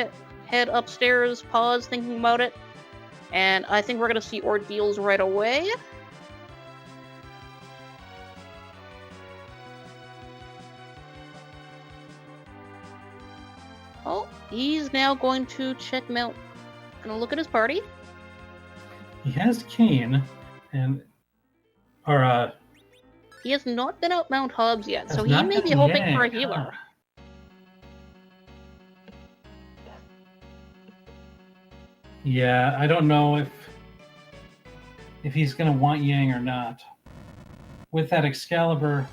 head upstairs, pause, thinking about it, and I think we're gonna see ordeals right away. Oh, he's now going to check Mount. Gonna look at his party. He has Kane, and he has not been out Mount Hobbs yet, so he not may be gotten hoping for a Yang, healer. Yeah, I don't know if he's gonna want Yang or not. With that Excalibur,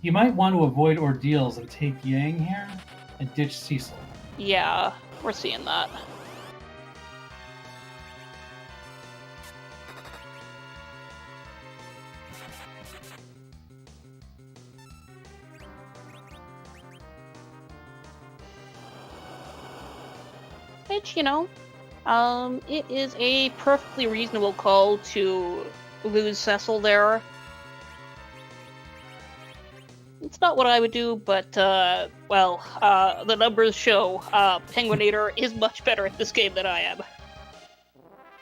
you might want to avoid ordeals and take Yang here and ditch Cecil. Yeah, we're seeing that. Which, you know, it is a perfectly reasonable call to lose Cecil there. It's not what I would do, but, the numbers show Penguinator is much better at this game than I am.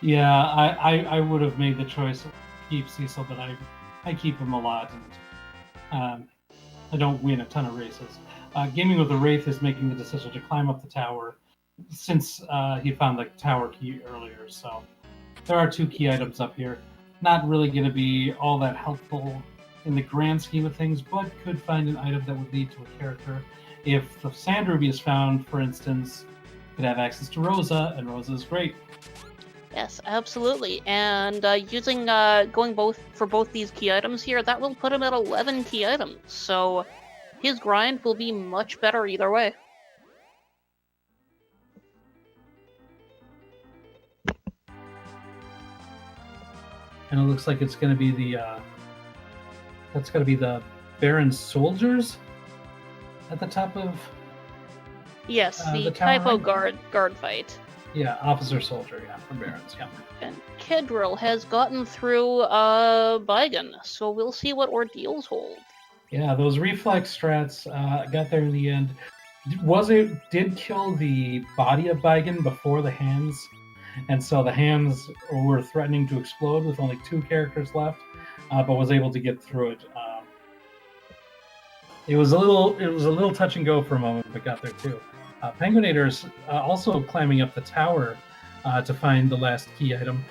Yeah, I would have made the choice to keep Cecil, but I keep him a lot, and I don't win a ton of races. Gaming with the Wraith is making the decision to climb up the tower since he found the tower key earlier. So there are 2 key items up here. Not really going to be all that helpful in the grand scheme of things, but could find an item that would lead to a character. If the Sand Ruby is found, for instance, could have access to Rosa, and Rosa is great. Yes, absolutely. And using going for both these key items here, that will put him at 11 key items. So his grind will be much better either way. And it looks like it's going to be that's going to be the Baron's soldiers at the top of. Yes, the tower, typo right? guard fight. Yeah, officer soldier. Yeah, from Barons. Yeah. And Kedril has gotten through Bigan, so we'll see what ordeals hold. Yeah, those reflex strats got there in the end. Did kill the body of Bigan before the hands, and so the hands were threatening to explode with only 2 characters left, but was able to get through it. It was a little touch and go for a moment, but got there too. Penguinator's also climbing up the tower to find the last key item.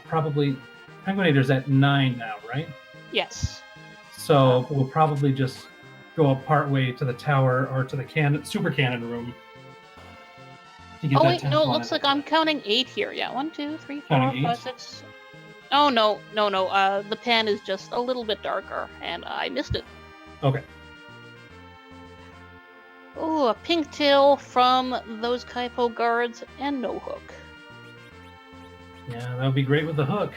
Probably Penguinator's at 9 now, right? Yes. So we'll probably just go up part way to the tower or to the super cannon room. Oh wait, no, it looks like I'm counting 8 here. Yeah, 1, 2, 3, 4, 5, 6. Oh no. The pan is just a little bit darker, and I missed it. Okay. Oh, a pink tail from those Kaipo guards, and no hook. Yeah, that would be great with the hook.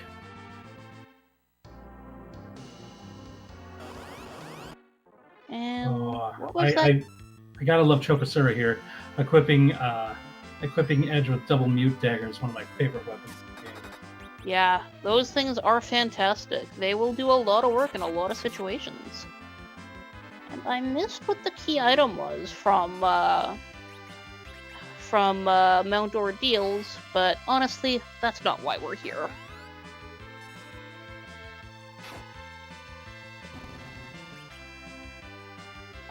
And what was that? I gotta love Chokosura here. Equipping Edge with double mute dagger is one of my favorite weapons in the game. Yeah, those things are fantastic. They will do a lot of work in a lot of situations. And I missed what the key item was from Mount Ordeals, but honestly, that's not why we're here.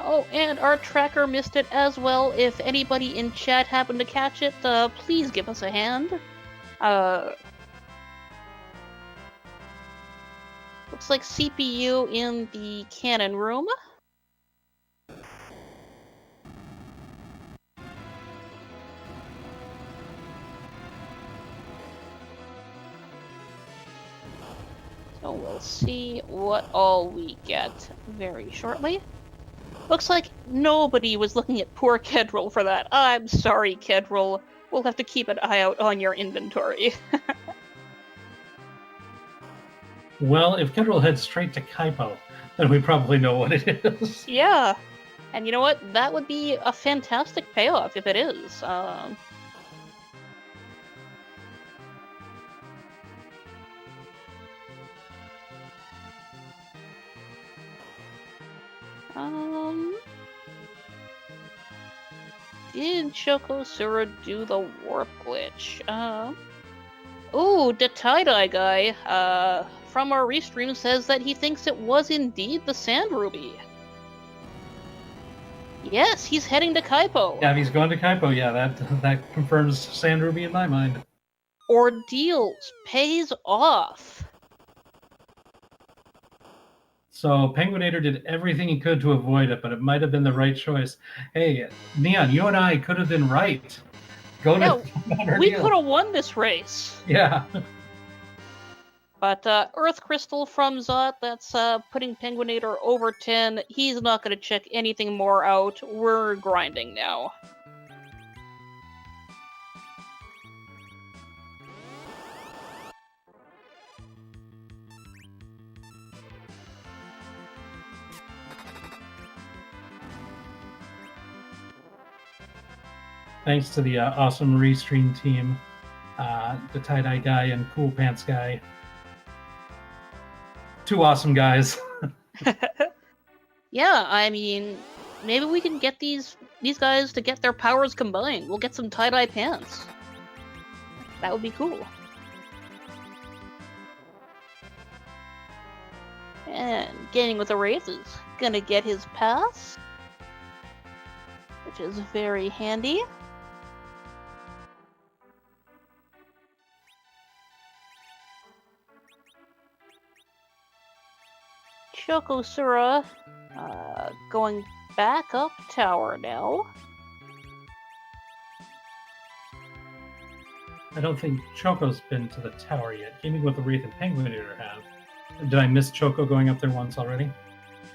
Oh, and our tracker missed it as well. If anybody in chat happened to catch it, please give us a hand. Looks like CPU in the cannon room. So we'll see what all we get very shortly. Looks like nobody was looking at poor Kedril for that. I'm sorry, Kedril. We'll have to keep an eye out on your inventory. Well, if Kedril heads straight to Kaipo, then we probably know what it is. Yeah. And you know what? That would be a fantastic payoff if it is. Did Chokosura do the warp glitch? Ooh, the tie-dye guy, from our restream says that he thinks it was indeed the Sand Ruby. Yes, he's heading to Kaipo. Yeah, if he's going to Kaipo, yeah, that confirms Sand Ruby in my mind. Ordeals pays off. So Penguinator did everything he could to avoid it, but it might have been the right choice. Hey, Neon, you and I could have been right. We could have won this race. Yeah. But Earth Crystal from Zot, that's putting Penguinator over 10. He's not going to check anything more out. We're grinding now. Thanks to the awesome restream team, the tie-dye guy and cool pants guy. Two awesome guys. Yeah, I mean, maybe we can get these guys to get their powers combined. We'll get some tie-dye pants. That would be cool. And Gaming with a Wraith is gonna get his pass, which is very handy. Chokosura going back up tower now. I don't think Choco's been to the tower yet. Gaming with the Wraith and Penguinator have. Did I miss Choco going up there once already?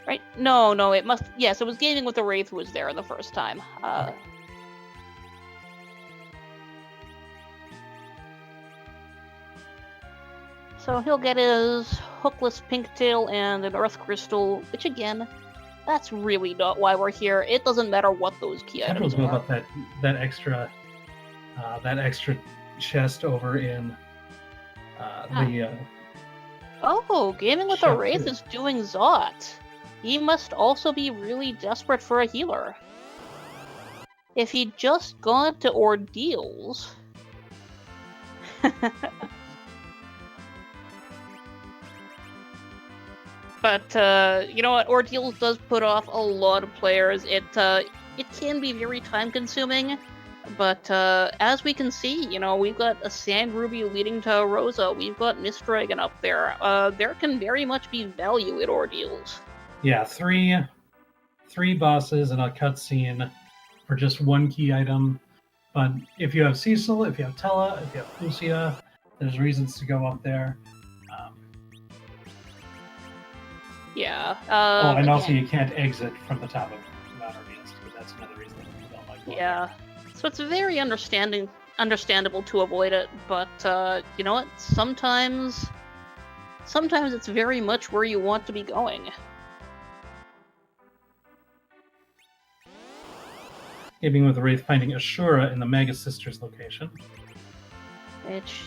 Right? No, it must. Yes, it was Gaming with the Wraith who was there the first time. Okay. So he'll get his hookless pinktail and an earth crystal, which again, that's really not why we're here. It doesn't matter what those key items are. About that extra chest over in the. Oh, Gaming with a Wraith is doing Zot. He must also be really desperate for a healer. If he'd just gone to Ordeals. But, you know what? Ordeals does put off a lot of players. It can be very time-consuming, but as we can see, you know, we've got a Sand Ruby leading to Rosa. We've got Mist Dragon up there. There can very much be value at Ordeals. Yeah, three bosses and a cutscene for just one key item. But if you have Cecil, if you have Tella, if you have Lucia, there's reasons to go up there. Yeah. And also you can't exit from the top of Mount Ordeals. That's another reason I don't like going there. So it's very understandable to avoid it, but you know what? Sometimes it's very much where you want to be going. Gaming with the Wraith finding Ashura in the Mega Sisters location. Which,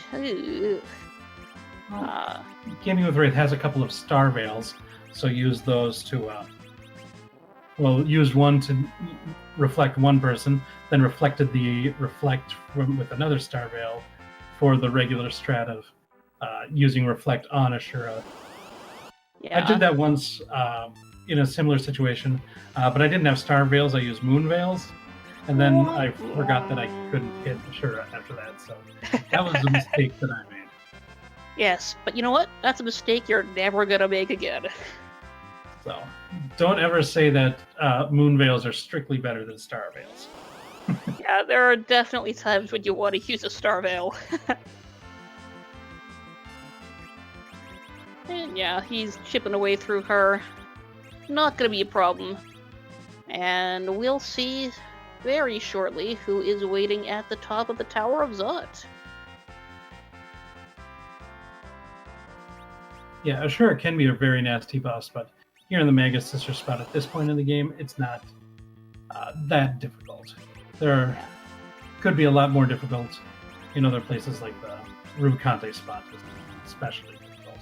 Gaming with the Wraith has a couple of Star Veils, so use those to, use one to reflect one person, then reflect with another Star Veil for the regular strat of using Reflect on Ashura. Yeah. I did that once in a similar situation, but I didn't have star veils. I used moon veils, and then I forgot that I couldn't hit Ashura after that. So that was a mistake that I made. Yes, but you know what? That's a mistake you're never gonna make again. So don't ever say that moon veils are strictly better than star veils. Yeah, there are definitely times when you want to use a star veil. And yeah, he's chipping away through her. Not gonna be a problem. And we'll see very shortly who is waiting at the top of the Tower of Zot. Yeah, Ashura can be a very nasty boss, but here in the Mega Sister spot at this point in the game, it's not that difficult. There could be a lot more difficult in other places like the Rubicante spot, especially difficult.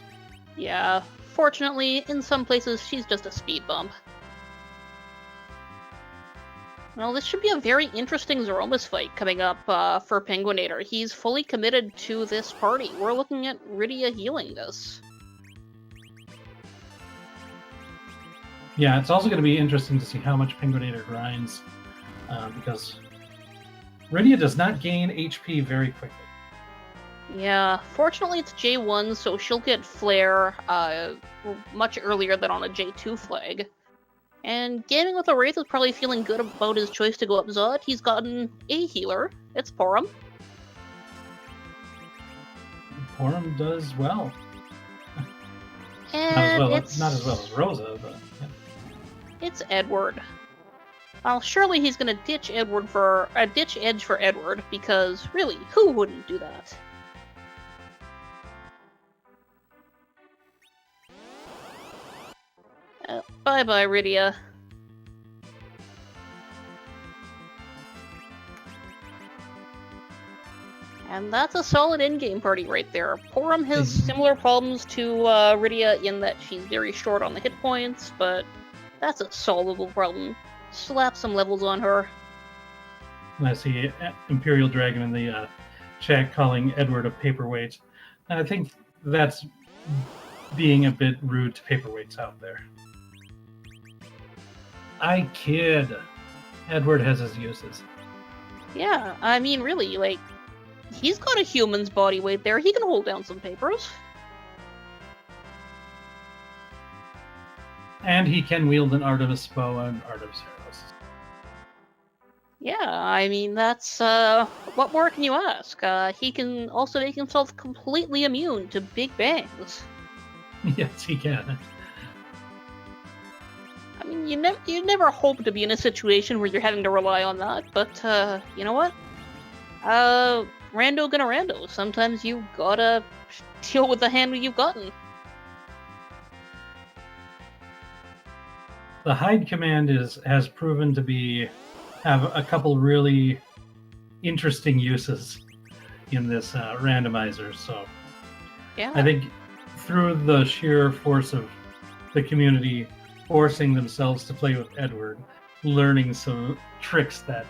Yeah, fortunately, in some places, she's just a speed bump. Well, this should be a very interesting Zeromus fight coming up for Penguinator. He's fully committed to this party. We're looking at Rydia healing this. Yeah, it's also going to be interesting to see how much Penguinator grinds, because Rydia does not gain HP very quickly. Yeah, fortunately it's J1, so she'll get Flare much earlier than on a J2 flag. And Gaming with a Wraith is probably feeling good about his choice to go up Zod. He's gotten a healer. It's Porum. Porum does well. And not as well as Rosa, but yeah. It's Edward. Well, surely he's gonna ditch Edge for Edward, because really, who wouldn't do that? Bye-bye, Rydia. And that's a solid in-game party right there. Porum has similar problems to Rydia in that she's very short on the hit points, but that's a solvable problem. Slap some levels on her. And I see Imperial Dragon in the chat calling Edward a paperweight. And I think that's being a bit rude to paperweights out there. I kid. Edward has his uses. Yeah, I mean, really, like, he's got a human's body weight there. He can hold down some papers. And he can wield an Artemis bow and Artemis arrows. Yeah, I mean, that's, what more can you ask? He can also make himself completely immune to big bangs. Yes, he can. I mean, you never hope to be in a situation where you're having to rely on that, but, you know what? Rando gonna rando. Sometimes you gotta deal with the hand you've gotten. The hide command has proven to have a couple really interesting uses in this randomizer. So yeah, I think through the sheer force of the community forcing themselves to play with Edward, learning some tricks that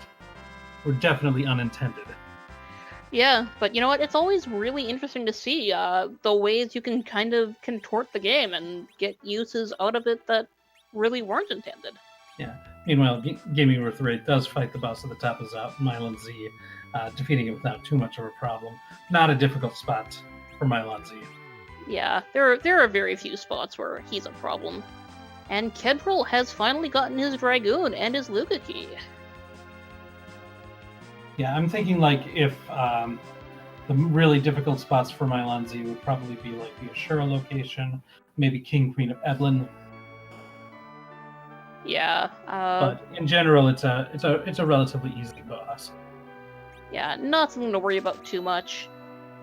were definitely unintended. Yeah, but you know what? It's always really interesting to see the ways you can kind of contort the game and get uses out of it that really weren't intended. Yeah. Meanwhile, Gaming with Wraith does fight the boss at the top of Mylon Z, defeating it without too much of a problem. Not a difficult spot for Mylon Z. Yeah, there are very few spots where he's a problem. And Kedril has finally gotten his Dragoon and his Luca key. Yeah, I'm thinking like if the really difficult spots for Mylon Z would probably be like the Ashura location, maybe King Queen of Edlin. Yeah. But in general, it's a relatively easy boss. Yeah, not something to worry about too much.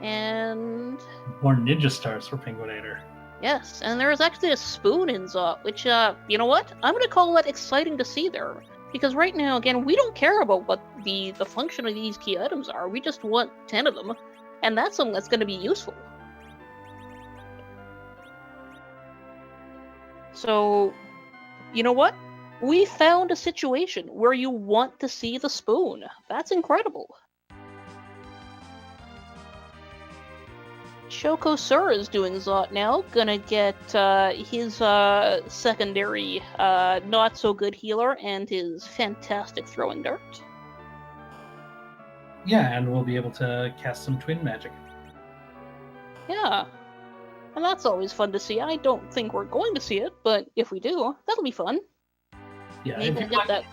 And more ninja stars for Penguinator. Yes, and there is actually a spoon in Zot, which, you know what? I'm going to call that exciting to see there. Because right now, again, we don't care about what the function of these key items are. We just want 10 of them, and that's something that's going to be useful. So, you know what? We found a situation where you want to see the spoon. That's incredible. Shoko Sur is doing Zot now. Gonna get his secondary not-so-good healer and his fantastic throwing dart. Yeah, and we'll be able to cast some twin magic. Yeah. And that's always fun to see. I don't think we're going to see it, but if we do, that'll be fun. Yeah, Maybe we'll get that.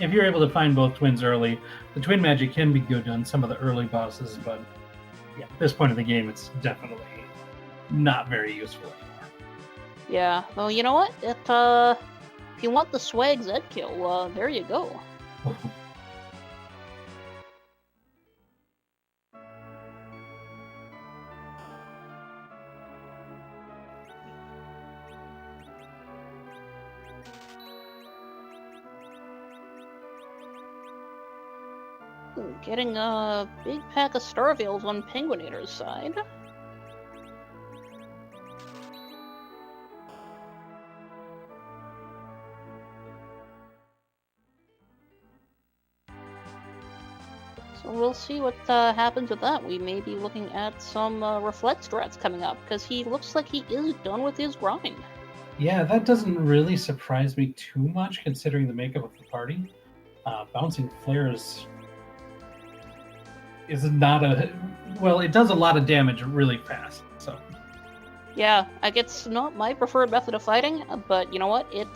If you're able to find both twins early, the twin magic can be good on some of the early bosses, but yeah, at this point in the game, it's definitely not very useful anymore. Yeah, well, you know what? If you want the swag Zed kill, there you go. Getting a big pack of Starveils on Penguinator's side. So we'll see what happens with that. We may be looking at some Reflect strats coming up, because he looks like he is done with his grind. Yeah, that doesn't really surprise me too much, considering the makeup of the party. Bouncing Flares is not a... Well, it does a lot of damage really fast, so... Yeah, it's not my preferred method of fighting, but you know what? It,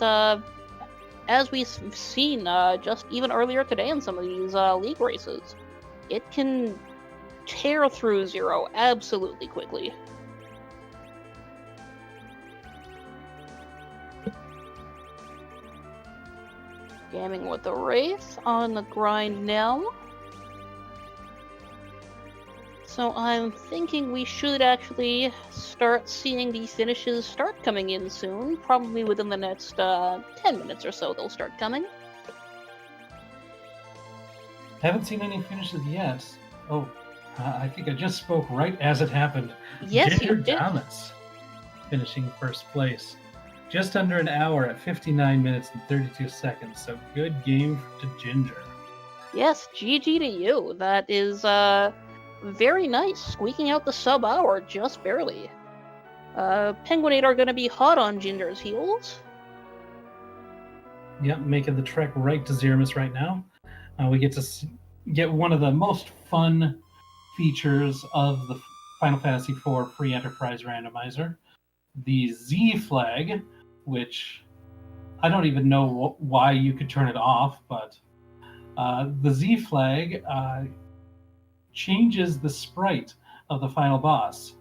as we've seen just even earlier today in some of these league races, it can tear through Zero absolutely quickly. Scamming with the Wraith on the grind now. So I'm thinking we should actually start seeing the finishes start coming in soon. Probably within the next 10 minutes or so they'll start coming. Haven't seen any finishes yet. Oh, I think I just spoke right as it happened. Yes, Ginger you did. Donuts finishing first place. Just under an hour at 59 minutes and 32 seconds. So good game to Ginger. Yes, GG to you. That is very nice. Squeaking out the sub-hour just barely. Penguinator are going to be hot on Ginger's heels. Yep, making the trek right to Zeramis right now. We get to get one of the most fun features of the Final Fantasy IV Free Enterprise Randomizer, the Z flag, which I don't even know why you could turn it off, but the Z flag changes the sprite of the final boss.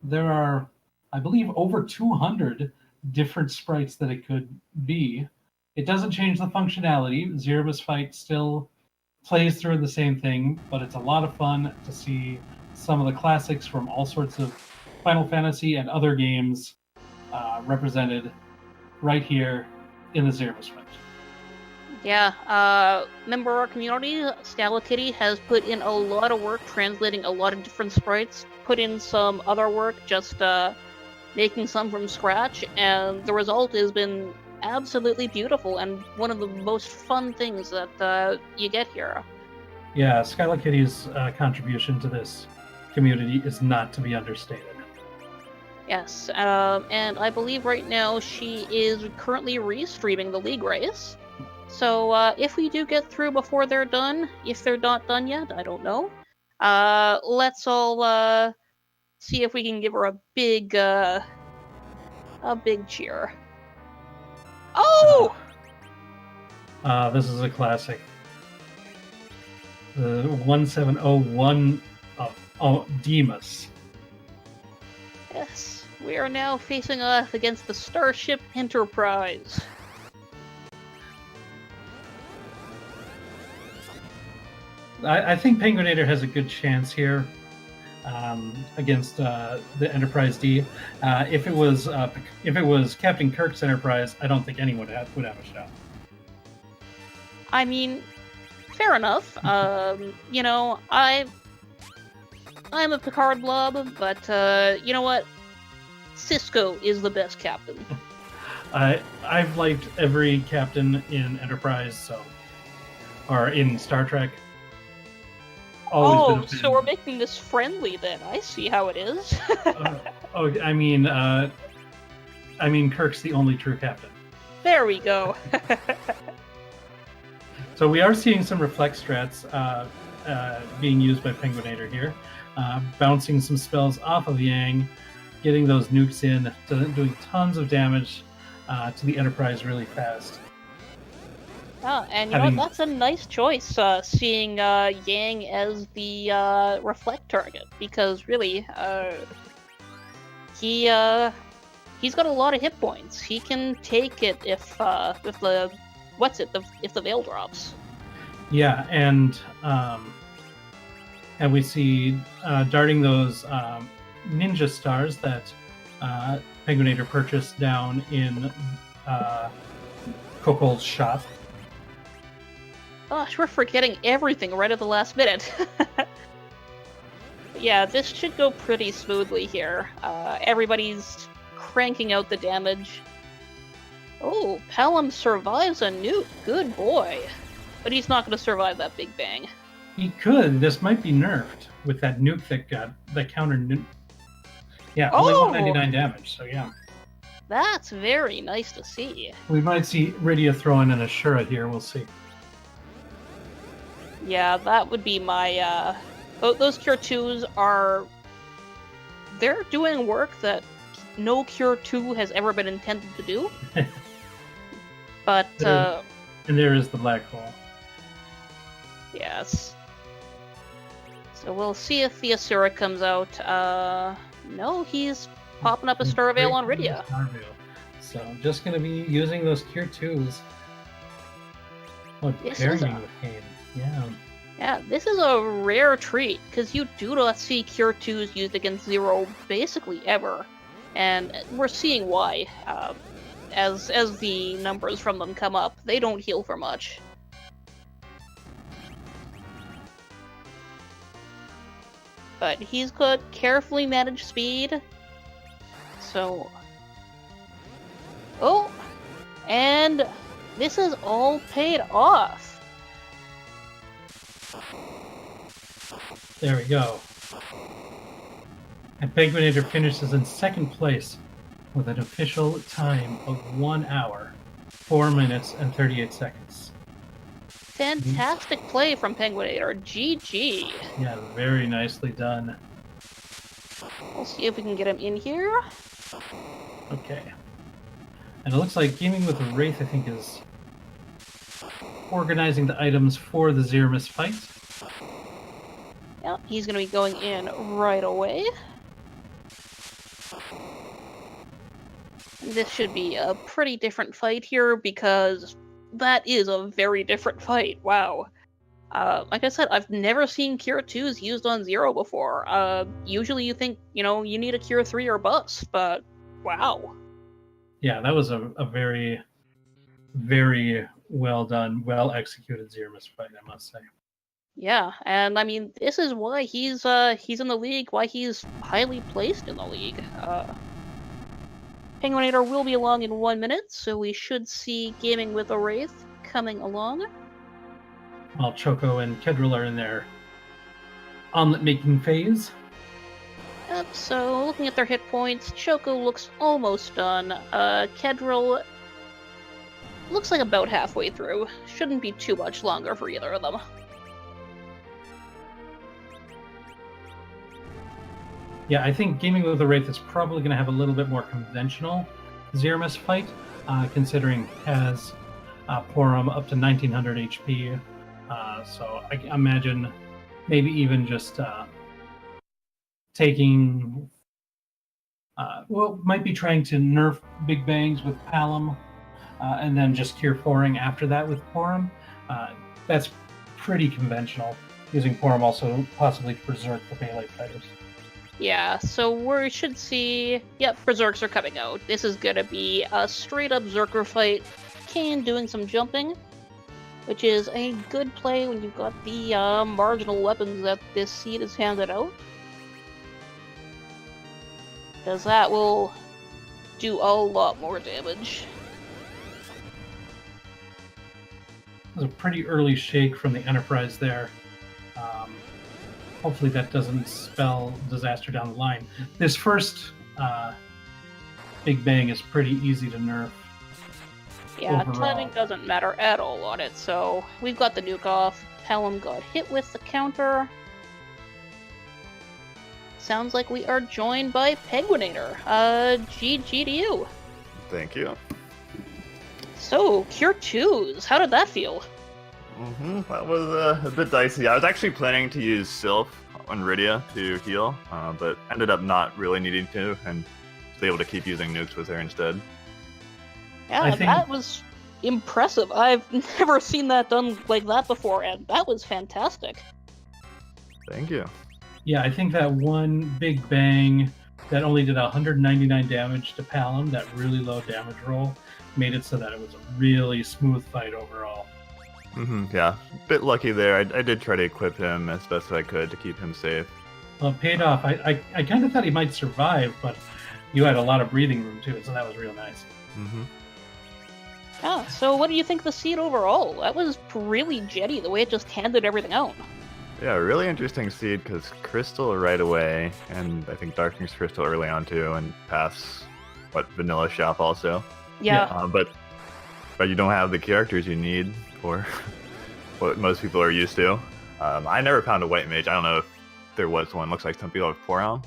There are, I believe, over 200 different sprites that it could be. It doesn't change the functionality. Zeramis Fight still plays through the same thing, but it's a lot of fun to see some of the classics from all sorts of Final Fantasy and other games represented right here in the Zeramis Fight. Yeah, member of our community, Scalakitty, has put in a lot of work translating a lot of different sprites, put in some other work just making some from scratch, and the result has been absolutely beautiful and one of the most fun things that you get here. Yeah, Scalakitty's contribution to this community is not to be understated. Yes, and I believe right now she is currently restreaming the League race. So if we do get through before they're done, if they're not done yet, I don't know. Let's all see if we can give her a big cheer. Oh! This is a classic. The 1701 of Demas. Yes, we are now facing off against the Starship Enterprise. I think Penguinator has a good chance here against the Enterprise D. If it was Captain Kirk's Enterprise, I don't think anyone would have a shot. I mean, fair enough. You know, I'm a Picard blob, but you know what? Cisco is the best captain. I've liked every captain in Enterprise, or in Star Trek. always been a fan. So we're making this friendly then. I see how it is. I mean, Kirk's the only true captain. There we go. So we are seeing some reflect strats being used by Penguinator here, bouncing some spells off of Yang, getting those nukes in, doing tons of damage to the Enterprise really fast. Oh, and you know what? That's a nice choice, seeing Yang as the reflect target, because really, he's got a lot of hit points. He can take it if the veil drops. Yeah, and we see darting those ninja stars that Penguinator purchased down in Kokol's shop. Gosh, we're forgetting everything right at the last minute. Yeah, this should go pretty smoothly here. Everybody's cranking out the damage. Oh, Pelham survives a nuke. Good boy. But he's not going to survive that Big Bang. He could. This might be nerfed with that nuke that got the counter nuke. Yeah, only 199 damage, so yeah. That's very nice to see. We might see Rydia throw in an Ashura here, we'll see. Yeah, that would be my, those Cure 2s are... They're doing work that no Cure 2 has ever been intended to do. But, and there is the black hole. Yes. So we'll see if the Asura comes out. No, he's popping up a Star Veil on Rydia. So I'm just going to be using those Cure 2s. Pairing with Kane. Yeah. Yeah, this is a rare treat, because you do not see Cure 2s used against Zero basically ever. And we're seeing why. As the numbers from them come up, they don't heal for much. But he's got carefully managed speed. So... Oh! And this is all paid off. There we go. And Penguinator finishes in second place with an official time of 1 hour, 4 minutes, and 38 seconds. Fantastic play from Penguinator. GG. Yeah, very nicely done. We'll see if we can get him in here. Okay. And it looks like Gaming with the Wraith, I think, is organizing the items for the Zeramis fight. Yeah, he's going to be going in right away. This should be a pretty different fight here, because that is a very different fight. Wow. Like I said, I've never seen Cure 2s used on Zero before. Usually you think, you need a Cure 3 or bust, but wow. Yeah, that was a very, very well done, well executed Zeramis fight, I must say. Yeah, and I mean, this is why he's in the league, why he's highly placed in the league. Penguinator will be along in 1 minute, so we should see Gaming with a Wraith coming along. While Choco and Kedril are in their omelet-making phase. Yep, so looking at their hit points, Choco looks almost done. Kedril looks like about halfway through. Shouldn't be too much longer for either of them. Yeah, I think Gaming with the Wraith is probably going to have a little bit more conventional Zeramis fight, considering it has Porum up to 1900 HP. So I imagine maybe even just taking... might be trying to nerf Big Bangs with Palom, and then just Cure 4ing after that with Porum. That's pretty conventional, using Porum also possibly to Berserk the Melee fighters. Yeah, so we should see... Yep, Berserks are coming out. This is gonna be a straight-up Zerker fight. Kane doing some jumping, which is a good play when you've got the marginal weapons that this seed has handed out. Because that will do a lot more damage. It was a pretty early shake from the Enterprise there. hopefully that doesn't spell disaster down the line. This first Big Bang is pretty easy to nerf. Yeah, overall. timing doesn't matter at all on it, so we've got the nuke off. Pelham got hit with the counter. Sounds like we are joined by Penguinator. GG to you. Thank you. So, Cure 2s, how did that feel? That was a bit dicey. I was actually planning to use Sylph on Rydia to heal, but ended up not really needing to, and was able to keep using nukes with her instead. Yeah, that was impressive. I've never seen that done like that before, and that was fantastic. Thank you. Yeah, I think that one Big Bang that only did 199 damage to Palom, that really low damage roll, made it so that it was a really smooth fight overall. Yeah, a bit lucky there. I did try to equip him as best as I could to keep him safe. Well, it paid off. I kind of thought he might survive, but you had a lot of breathing room too, so that was real nice. Yeah, so what do you think of the seed overall? That was really jetty, the way it just handed everything out. Yeah, really interesting seed because Crystal right away, and I think Darkness Crystal early on too, and pass Vanilla Shop also. Yeah. But you don't have the characters you need for what most people are used to. I never found a white mage. I don't know if there was one. Looks like some people have Porom.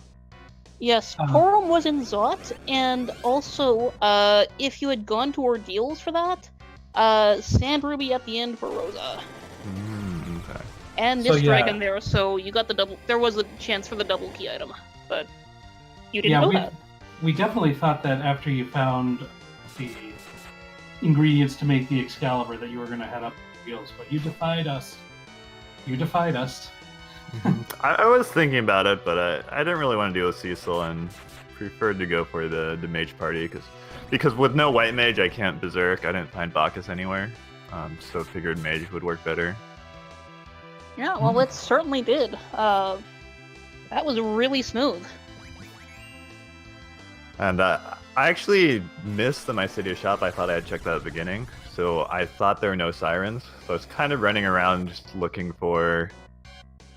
Yes, Porom was in Zot, and also, if you had gone to Ordeals for that, Sand Ruby at the end for Rosa. Okay. And this dragon there, so you got the double. There was a chance for the double key item, but you didn't know that. We definitely thought that after you found the ingredients to make the Excalibur that you were going to head up to Ordeals, but you defied us. I was thinking about it, but I didn't really want to deal with Cecil and preferred to go for the mage party because with no white mage I can't berserk. I didn't find Bacchus anywhere, so figured mage would work better. Yeah, well, it certainly did. That was really smooth. And I actually missed the Mysidia shop. I thought I had checked that at the beginning, so I thought there were no sirens. So I was kind of running around just looking for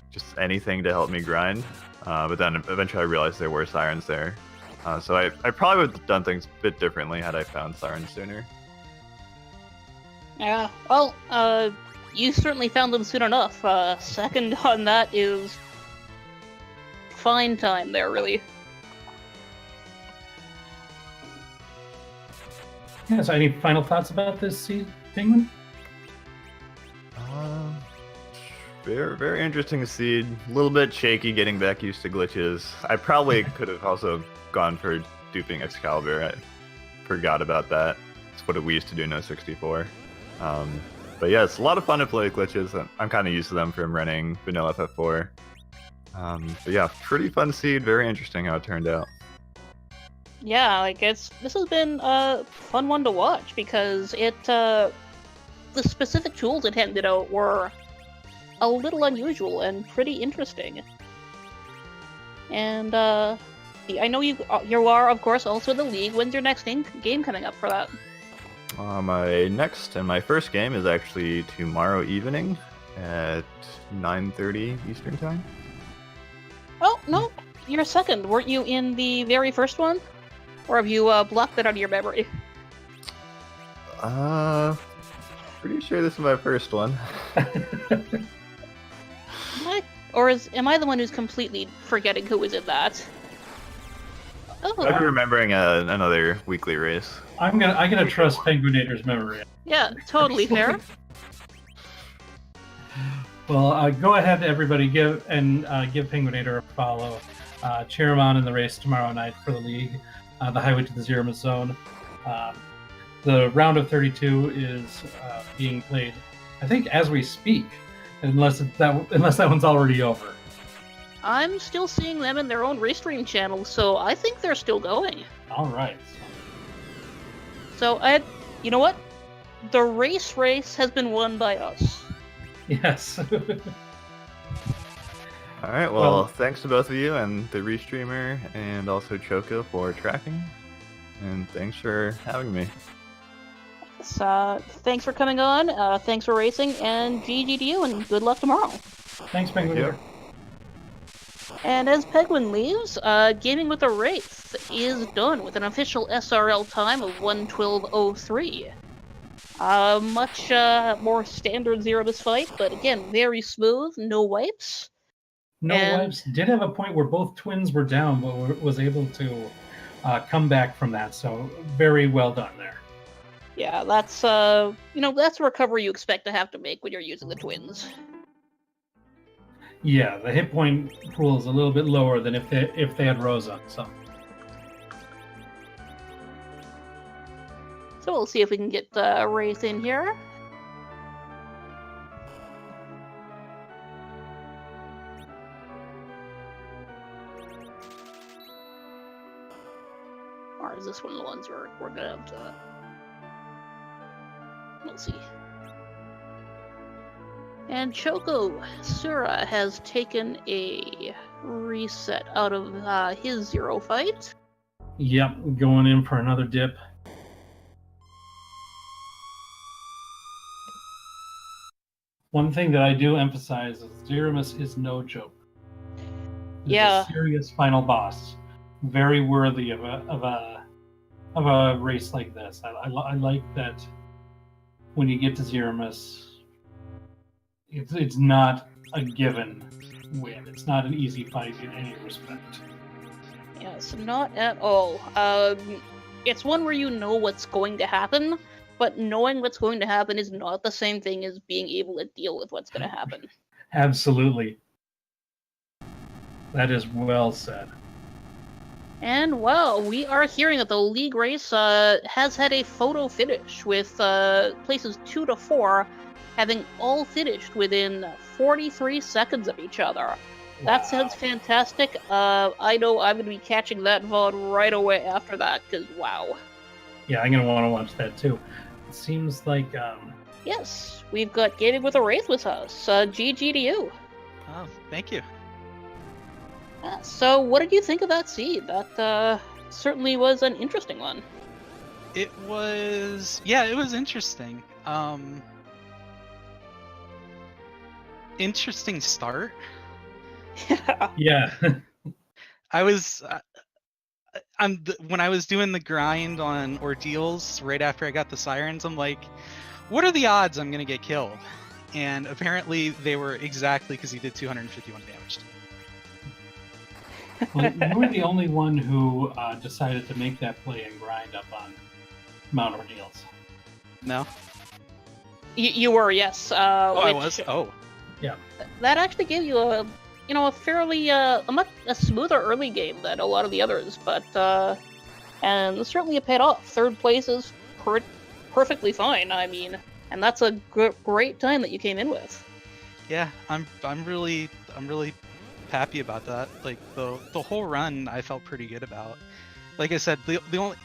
just anything to help me grind. But then eventually I realized there were sirens there. So I probably would have done things a bit differently had I found sirens sooner. Yeah, well, you certainly found them soon enough. Second on that is fine time there, really. Yeah, so any final thoughts about this seed, Penguin? Very, very interesting seed. A little bit shaky getting back used to glitches. I probably could have also gone for duping Excalibur. I forgot about that. It's what we used to do in 64. But yeah, it's a lot of fun to play with glitches. And I'm kind of used to them from running vanilla FF4. But yeah, pretty fun seed. Very interesting how it turned out. Yeah, like this has been a fun one to watch because the specific tools it handed out were a little unusual and pretty interesting. And I know you are, of course, also the League. When's your next game coming up for that? My first game is actually tomorrow evening at 9:30 Eastern Time. Oh, no, you're second. Weren't you in the very first one? Or have you blocked that out of your memory? Pretty sure this is my first one. Am I the one who's completely forgetting who was in that? Oh. I'm remembering another weekly race. I'm gonna trust Penguinator's memory. Yeah, totally fair. Well, go ahead, everybody, give Penguinator a follow. Cheer him on in the race tomorrow night for the League, the Highway to the Zero Zone. The round of 32 is being played, I think, as we speak, unless that one's already over. I'm still seeing them in their own restream channel, so I think they're still going. All right. So you know what? The race has been won by us. Yes. All right. Well, thanks to both of you and the restreamer, and also Choco for tracking, and thanks for having me. Thanks for coming on. Thanks for racing, and GG to you, and good luck tomorrow. Thanks, Penguinator. Yep. And as Penguin leaves, Gaming with a Wraith is done with an official SRL time of 1:12:03. Much more standard Zero-Miss fight, but again, very smooth, no wipes. No wipes. Did have a point where both twins were down, but was able to come back from that. So very well done there. Yeah, that's that's a recovery you expect to have to make when you're using the twins. Yeah, the hit point pool is a little bit lower than if they had Rosa. So we'll see if we can get Wraith in here. Or is this one of the ones where we're gonna have to... We'll see. And Choco Sura has taken a reset out of his Zero fight. Yep, going in for another dip. One thing that I do emphasize is Zero-Miss is no joke. It's a serious final boss. Very worthy of a race like this. I like that when you get to Zero-Miss, it's not a given win. It's not an easy fight in any respect. Yes, not at all. It's one where you know what's going to happen, but knowing what's going to happen is not the same thing as being able to deal with what's going to happen. Absolutely. That is well said. And, well, we are hearing that the league race has had a photo finish, with places 2 to 4 having all finished within 43 seconds of each other. Wow. That sounds fantastic. I know I'm going to be catching that VOD right away after that, because wow. Yeah, I'm going to want to watch that too. It seems like... Yes, we've got Gaming with a Wraith with us. GG to you. Oh, thank you. So, what did you think of that seed? That certainly was an interesting one. It was... Yeah, it was interesting. Interesting start. Yeah. I was... when I was doing the grind on ordeals right after I got the sirens, I'm like, what are the odds I'm going to get killed? And apparently they were exactly because he did 251 damage to me. Well, you were the only one who decided to make that play and grind up on Mount Ordeals. No? You were, yes. I was? Oh. Yeah. That actually gave you a fairly, a smoother early game than a lot of the others, but, and certainly it paid off. Third place is perfectly fine, I mean, and that's a great time that you came in with. Yeah, I'm really happy about that. Like the whole run I felt pretty good about. Like I said, the only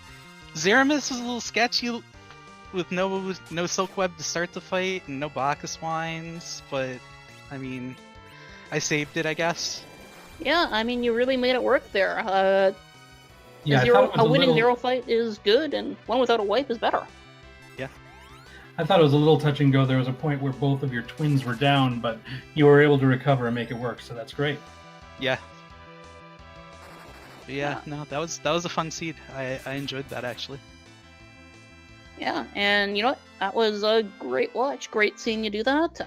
Zero-Miss was a little sketchy with no silk web to start the fight and no Bacchus wines, but I mean, I saved it, I guess. Yeah, I mean, you really made it work there. Yeah, a winning Zero fight is good, and one without a wipe is better. Yeah. I thought it was a little touch and go. There was a point where both of your twins were down, but you were able to recover and make it work, so that's great. Yeah. But yeah, no, that was a fun seed. I enjoyed that, actually. Yeah, and you know what? That was a great watch. Great seeing you do that.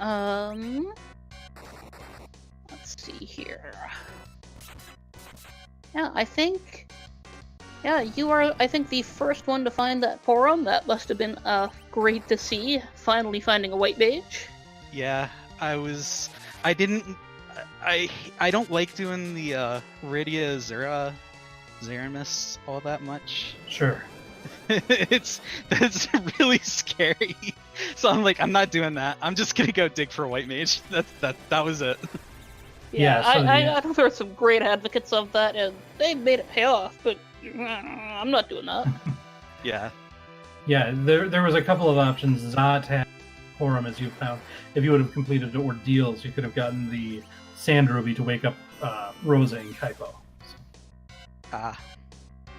Let's see here. Yeah, I think you are, I think, the first one to find that forum. That must have been great to see, finally finding a white mage. Yeah, I don't like doing the Rydia Azura Zero-Miss all that much. Sure. That's really scary. So I'm like, I'm not doing that. I'm just gonna go dig for a white mage. That was it. Yeah, I know there are some great advocates of that, and they made it pay off, but I'm not doing that. Yeah. Yeah, there was a couple of options. Zot had Forum, as you found. If you would have completed ordeals, you could have gotten the Sand Ruby to wake up Rosa and Kaipo.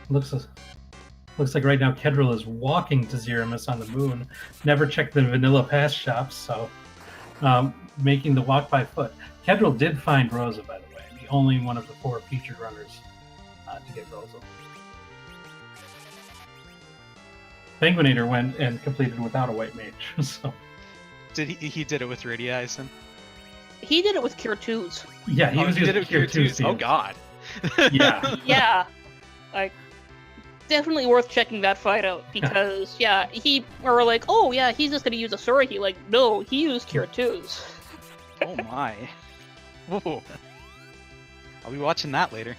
Looks like right now Kedril is walking to Zero-Miss on the moon. Never checked the Vanilla Pass shops, so making the walk by foot. Kedril did find Rosa, by the way. The only one of the 4 featured runners to get Rosa. Penguinator went and completed without a white mage. So Did he did it with Rydia, I assume? He did it with Cure 2s. yeah, he was did using it with Cure Cure 2 2s. Oh god. Yeah. Yeah. Like, definitely worth checking that fight out, because, yeah, or like, oh yeah, he's just gonna use a Soriki. Like, no, he used Cure 2s. Oh my. Whoa. I'll be watching that later.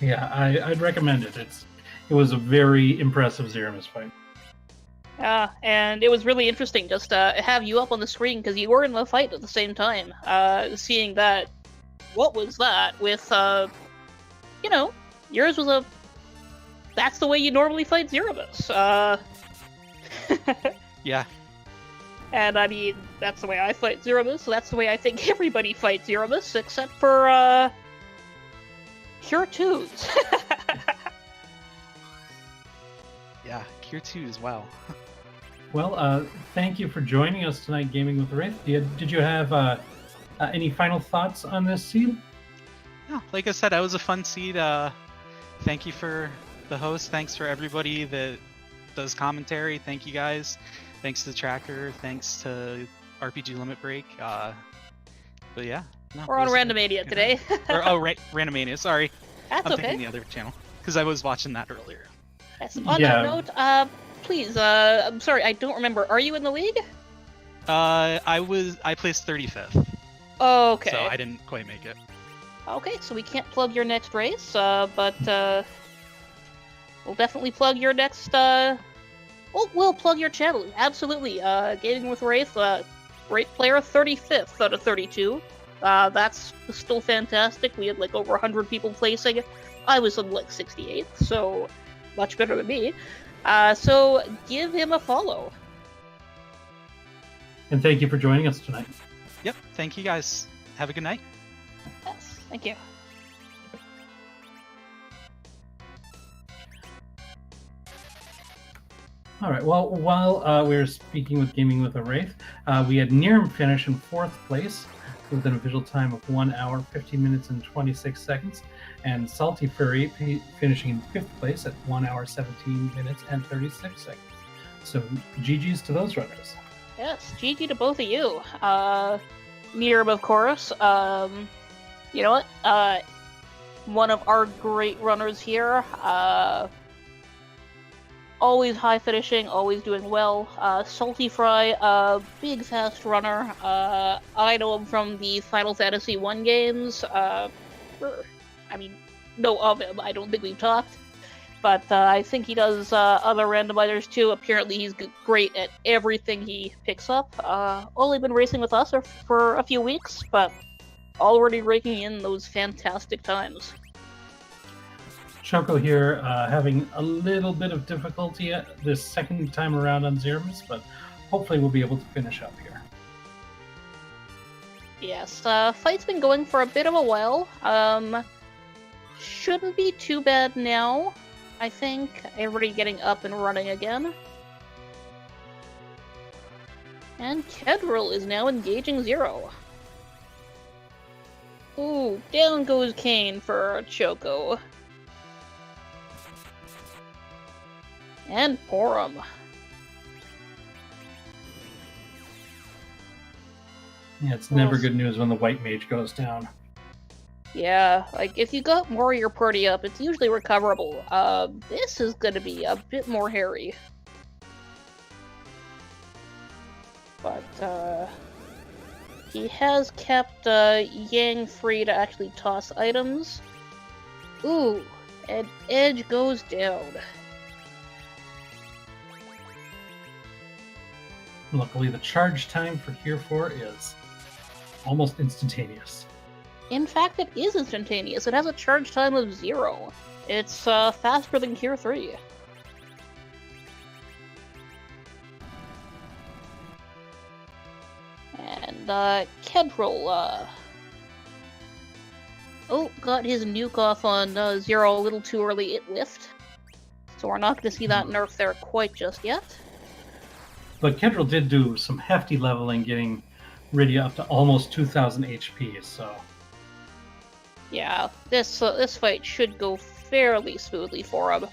Yeah, I'd recommend it. It was a very impressive Zeramis fight. Yeah, and it was really interesting just to have you up on the screen, because you were in the fight at the same time. Seeing that, what was that? With, yours was that's the way you normally fight Zeramis. Yeah. And I mean, that's the way I fight Zeramis, so that's the way I think everybody fights Zeramis, except for, Cure 2s. Yeah, Cure 2s, wow. Well, thank you for joining us tonight, Gaming with the Wraith. Did you have any final thoughts on this seed? Yeah, like I said, that was a fun seed. Thank you for the host. Thanks for everybody that does commentary. Thank you guys. Thanks to the tracker. Thanks to RPG Limit Break. But yeah. No, We're on it was a Randomizer good today. time. Randomania. Sorry. That's I'm okay. thinking the other channel because I was watching that earlier. Yes. On Yeah. that note, please, I'm sorry, I don't remember. Are you in the league? I placed 35th, Okay. so I didn't quite make it. Okay, so we can't plug your next race, but we'll definitely plug your next. We'll plug your channel. Absolutely. Gaming with Wraith, great player, 35th out of 32. That's still fantastic. We had like over 100 people placing. I was on like 68th, so much better than me. So give him a follow. And thank you for joining us tonight. Yep. Thank you guys. Have a good night. Yes, thank you. All right. Well, while we were speaking with Gaming with a Wraith, we had Niram finish in 4th place with an official time of 1 hour, 15 minutes, and 26 seconds, and Salty Furry finishing in 5th place at 1 hour, 17 minutes, and 36 seconds. So GG's to those runners. Yes, GG to both of you. Niram, of course. You know what? One of our great runners here. Always high finishing, always doing well. Salty Fry, big fast runner. I know him from the Final Fantasy 1 games. Know of him. I don't think we've talked. But I think he does other randomizers too. Apparently he's great at everything he picks up. Only been racing with us for a few weeks, but already raking in those fantastic times. Choco here having a little bit of difficulty this second time around on Zeramis, but hopefully we'll be able to finish up here. Yes, fight's been going for a bit of a while. Shouldn't be too bad now. I think everybody getting up and running again. And Kedril is now engaging Zero. Ooh, down goes Kane for Choco. And Porum. Yeah, it's never good news when the white mage goes down. Yeah, like, if you got Warrior Party up, it's usually recoverable. This is gonna be a bit more hairy. But, he has kept, Yang free to actually toss items. Ooh, and Edge goes down. Luckily, the charge time for Cure 4 is almost instantaneous. In fact, it is instantaneous. It has a charge time of 0. It's faster than Cure 3. And Kedril, got his nuke off on 0 a little too early. It whiffed. So we're not going to see that nerf there quite just yet. But Kedril did do some hefty leveling, getting Rydia up to almost 2,000 HP, so... Yeah, this fight should go fairly smoothly for him.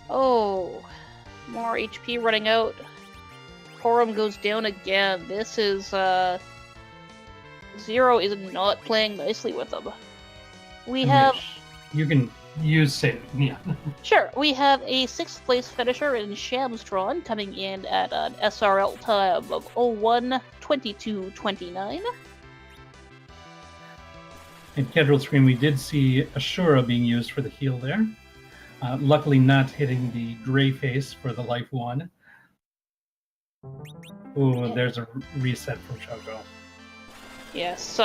Oh, more HP running out. Corum goes down again. This is Zero is not playing nicely with him. We have You can use save. Yeah. Sure, we have a 6th place finisher in Shamstron coming in at an SRL time of 01:22:29. In Kedrill's screen, we did see Ashura being used for the heal there. Luckily, not hitting the gray face for the life 1. Ooh, there's a reset from Choco. Yes,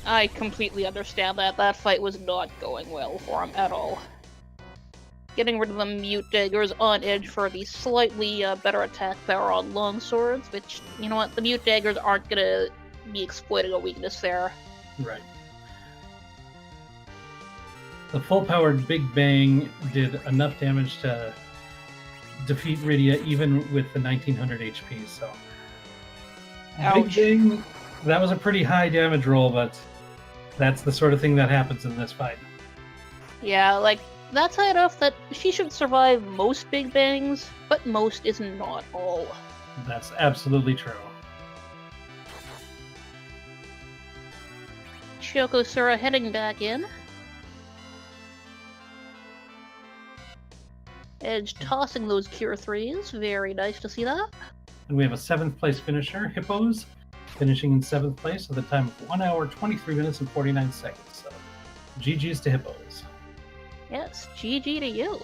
I completely understand that. That fight was not going well for him at all. Getting rid of the Mute Daggers on edge for the slightly better attack power on Longswords, which, you know what, the Mute Daggers aren't gonna be exploiting a weakness there. Right. The full-powered Big Bang did enough damage to defeat Rydia even with the 1900 HP, so... Ouch. Big Bang, that was a pretty high damage roll, but that's the sort of thing that happens in this fight. Yeah, like, that's high enough that she should survive most Big Bangs, but most is not all. That's absolutely true. Shokosura heading back in. Edge tossing those Cure 3s. Very nice to see that. And we have a 7th place finisher, Hippos, finishing in 7th place at the time of 1 hour, 23 minutes, and 49 seconds. So, GG's to Hippos. Yes, GG to you.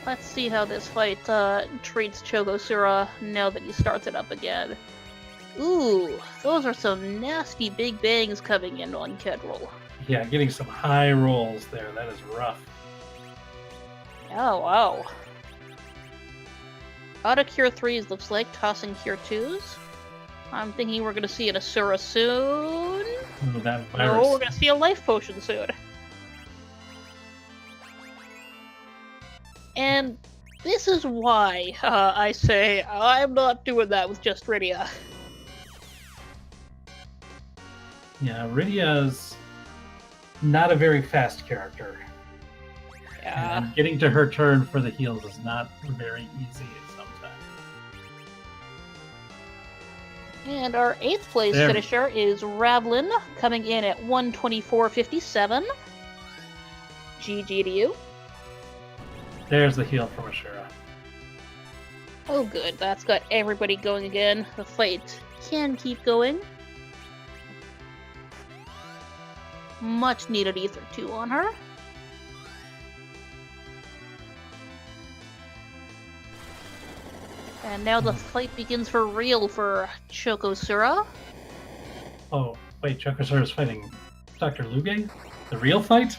Let's see how this fight treats Chogosura now that he starts it up again. Ooh, those are some nasty Big Bangs coming in on Kedril. Yeah, getting some high rolls there. That is rough. Oh, wow. Out of Cure 3s looks like, tossing Cure 2s. I'm thinking we're going to see an Asura soon. Ooh, that virus. No, we're going to see a Life Potion soon. And this is why I say I'm not doing that with just Rydia. Yeah, Rydia's not a very fast character. Yeah. And getting to her turn for the heals is not very easy sometimes. And our 8th place There. finisher is Ravlin, coming in at 1:24:57. GG to you. There's the heal from Ashura. Oh good, that's got everybody going again. The fight can keep going. Much needed Ether 2 on her. And now the fight begins for real for Chokosura. Oh, wait, Chokosura is fighting Dr. Luge? The real fight?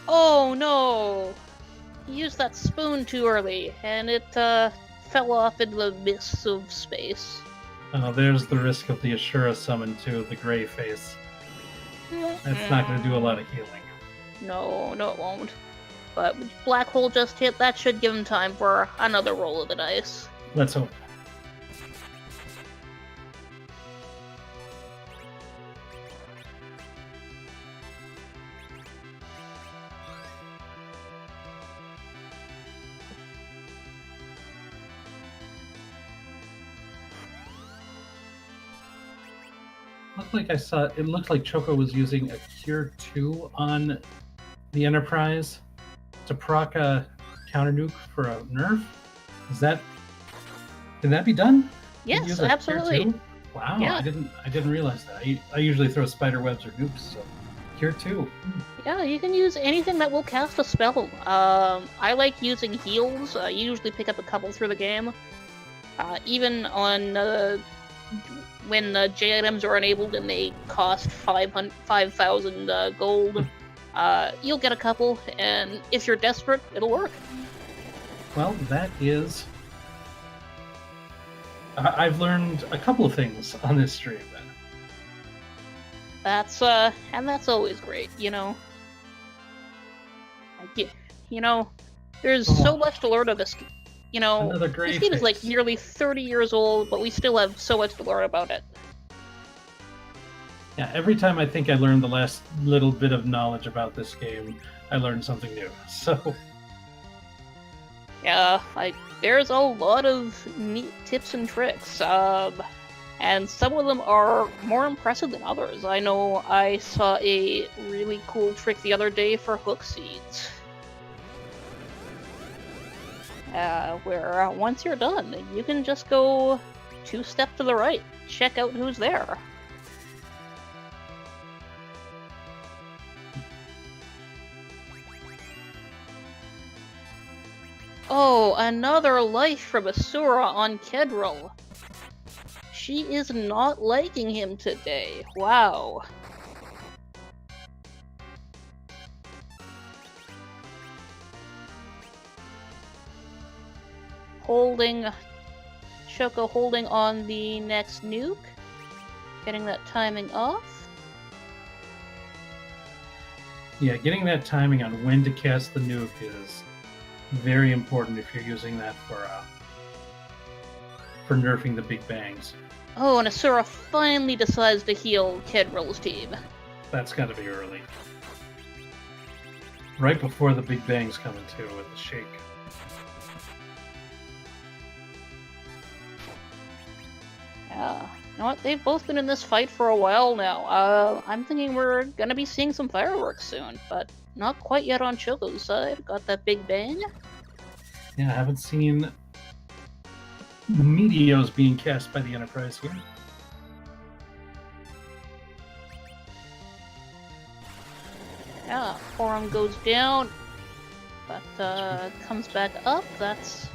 Oh no! He used that spoon too early, and it fell off into the mists of space. Oh, there's the risk of the Ashura summon to the gray face. That's not going to do a lot of healing. No, it won't. But with Black Hole just hit, that should give him time for another roll of the dice. Let's hope. It looked like Choco was using a Cure 2 on the Enterprise to proc a counter nuke for a nerf. Can that be done? Yes, Use a Cure absolutely. 2? Wow, Yeah. I didn't realize that. I usually throw spider webs or nukes, so Cure 2. Yeah, you can use anything that will cast a spell. I like using heals. You usually pick up a couple through the game. Even on when J items are enabled and they cost 5,000 gold, you'll get a couple, and if you're desperate, it'll work. Well, that is... I've learned a couple of things on this stream, then. That's always great, you know. There's so much to learn on this you know, Another gray this game is like face. nearly 30 years old, but we still have so much to learn about it. Yeah, every time I think I learned the last little bit of knowledge about this game, I learned something new. So, Yeah, like there's a lot of neat tips and tricks, and some of them are more impressive than others. I know I saw a really cool trick the other day for hook seeds. Where once you're done, you can just go 2 steps to the right, check out who's there. Oh, another life from Asura on Kedril. She is not liking him today. Wow. Choco holding on the next nuke. Getting that timing off. yeah, getting that timing on when to cast the nuke is very important if you're using that for nerfing the big bangs. Oh, and Asura finally decides to heal Kedril's team. That's got to be early. Right before the big bangs come into with the shake. Yeah. You know what? They've both been in this fight for a while now. I'm thinking we're gonna be seeing some fireworks soon, but not quite yet on Choco's side. Got that big bang. Yeah, I haven't seen the meteos being cast by the Enterprise here. Yeah, forum goes down, but comes back up. That's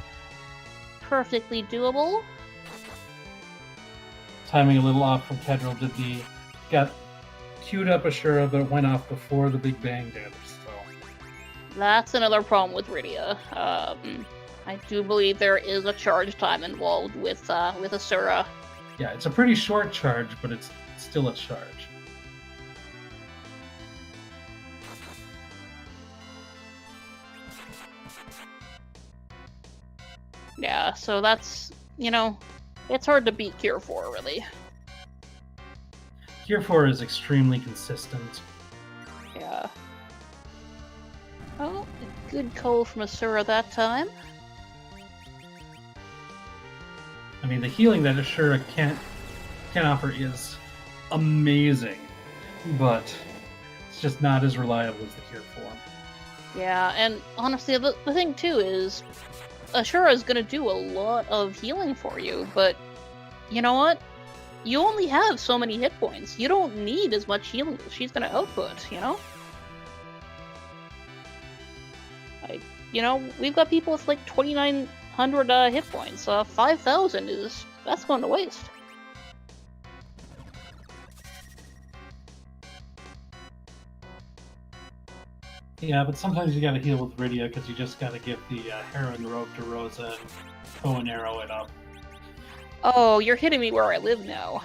perfectly doable. Timing a little off from Kedril. Got queued up Ashura, but it went off before the big bang did. So That's another problem with Rydia. I do believe there is a charge time involved with Asura. yeah, it's a pretty short charge, but it's still a charge. Yeah, so that's, it's hard to beat Cure 4, really. Gear 4 is extremely consistent. Yeah. Oh, a good call from Asura that time. I mean, the healing that Ashura can offer is amazing, but it's just not as reliable as the Gear 4. Yeah, and honestly, the thing too is, Ashura is gonna do a lot of healing for you, but you know what? You only have so many hit points. You don't need as much healing as she's gonna output, Like, we've got people with like 2,900 hit points. 5,000 that's going to waste. Yeah, but sometimes you gotta heal with Rydia because you just gotta give the heroin robe to Rosa and bow and arrow it up. Oh, you're hitting me where I live now.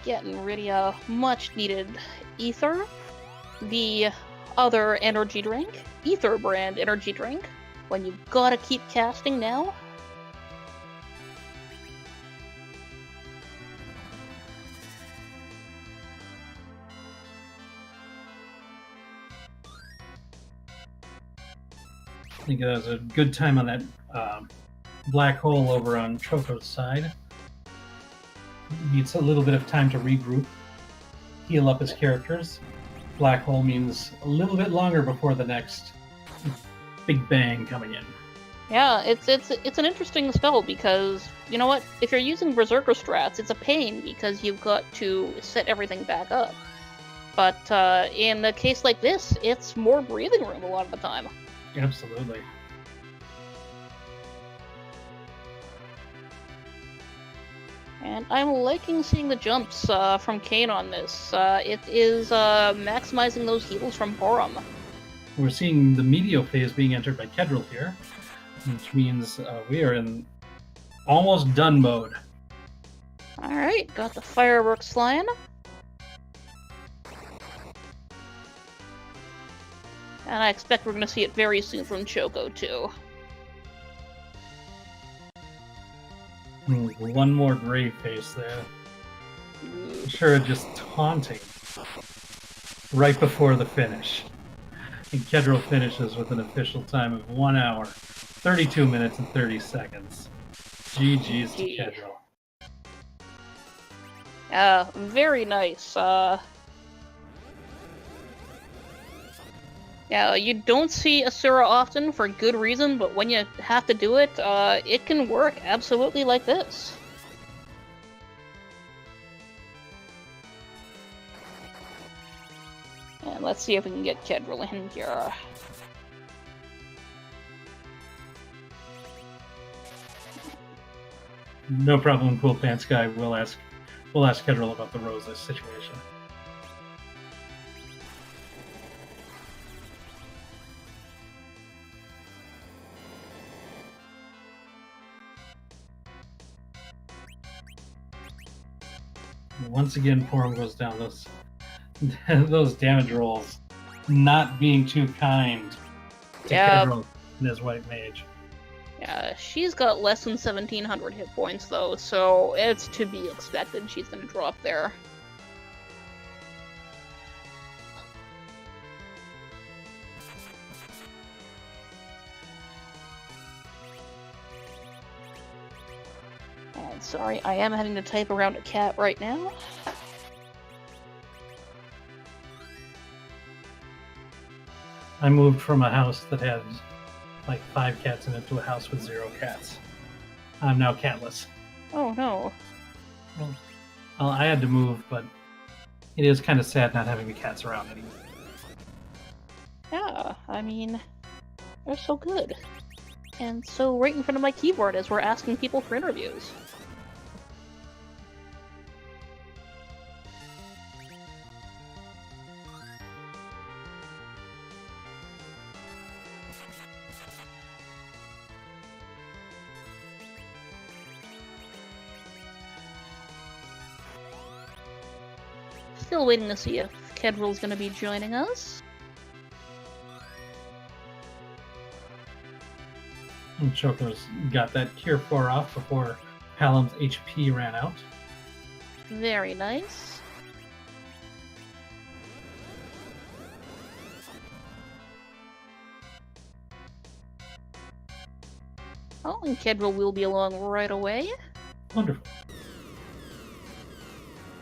Getting rid of much needed ether. The other energy drink, ether brand energy drink, when you gotta keep casting now. I think that was a good time on that black hole over on Choco's side. Needs a little bit of time to regroup, heal up his characters. Black hole means a little bit longer before the next big bang coming in. Yeah, it's an interesting spell because, you know what? If you're using Berserker strats, it's a pain because you've got to set everything back up. But in a case like this, it's more breathing room a lot of the time. Absolutely. And I'm liking seeing the jumps from Kane on this. It is maximizing those heals from Borum. We're seeing the Meteo phase being entered by Kedril here. which means we are in almost done mode. All right, got the fireworks flying. And I expect we're going to see it very soon from Choco, too. One more grave face there. Sure, just taunting right before the finish. And Kedril finishes with an official time of 1 hour, 32 minutes, and 30 seconds. GG's to Kedril. Very nice. Yeah, you don't see Asura often for good reason, but when you have to do it, it can work absolutely like this. And let's see if we can get Kedril in here. No problem, Cool Pants Guy. We'll ask Kedril about the Rosa situation. Once again, Porum goes down those damage rolls, not being too kind to Kedril and his white mage. Yeah, she's got less than 1,700 hit points, though, so it's to be expected she's going to drop there. And sorry, I am having to type around a cat right now. I moved from a house that had like 5 cats in it to a house with 0 cats. I'm now catless. Oh no. Well, I had to move, but it is kind of sad not having the cats around anymore. Yeah, I mean, they're so good. And so right in front of my keyboard as we're asking people for interviews. Still waiting to see if Kedril's going to be joining us. And Choco's got that Cure 4 off before Hallam's HP ran out. Very nice. Oh, and Kedril will be along right away. Wonderful.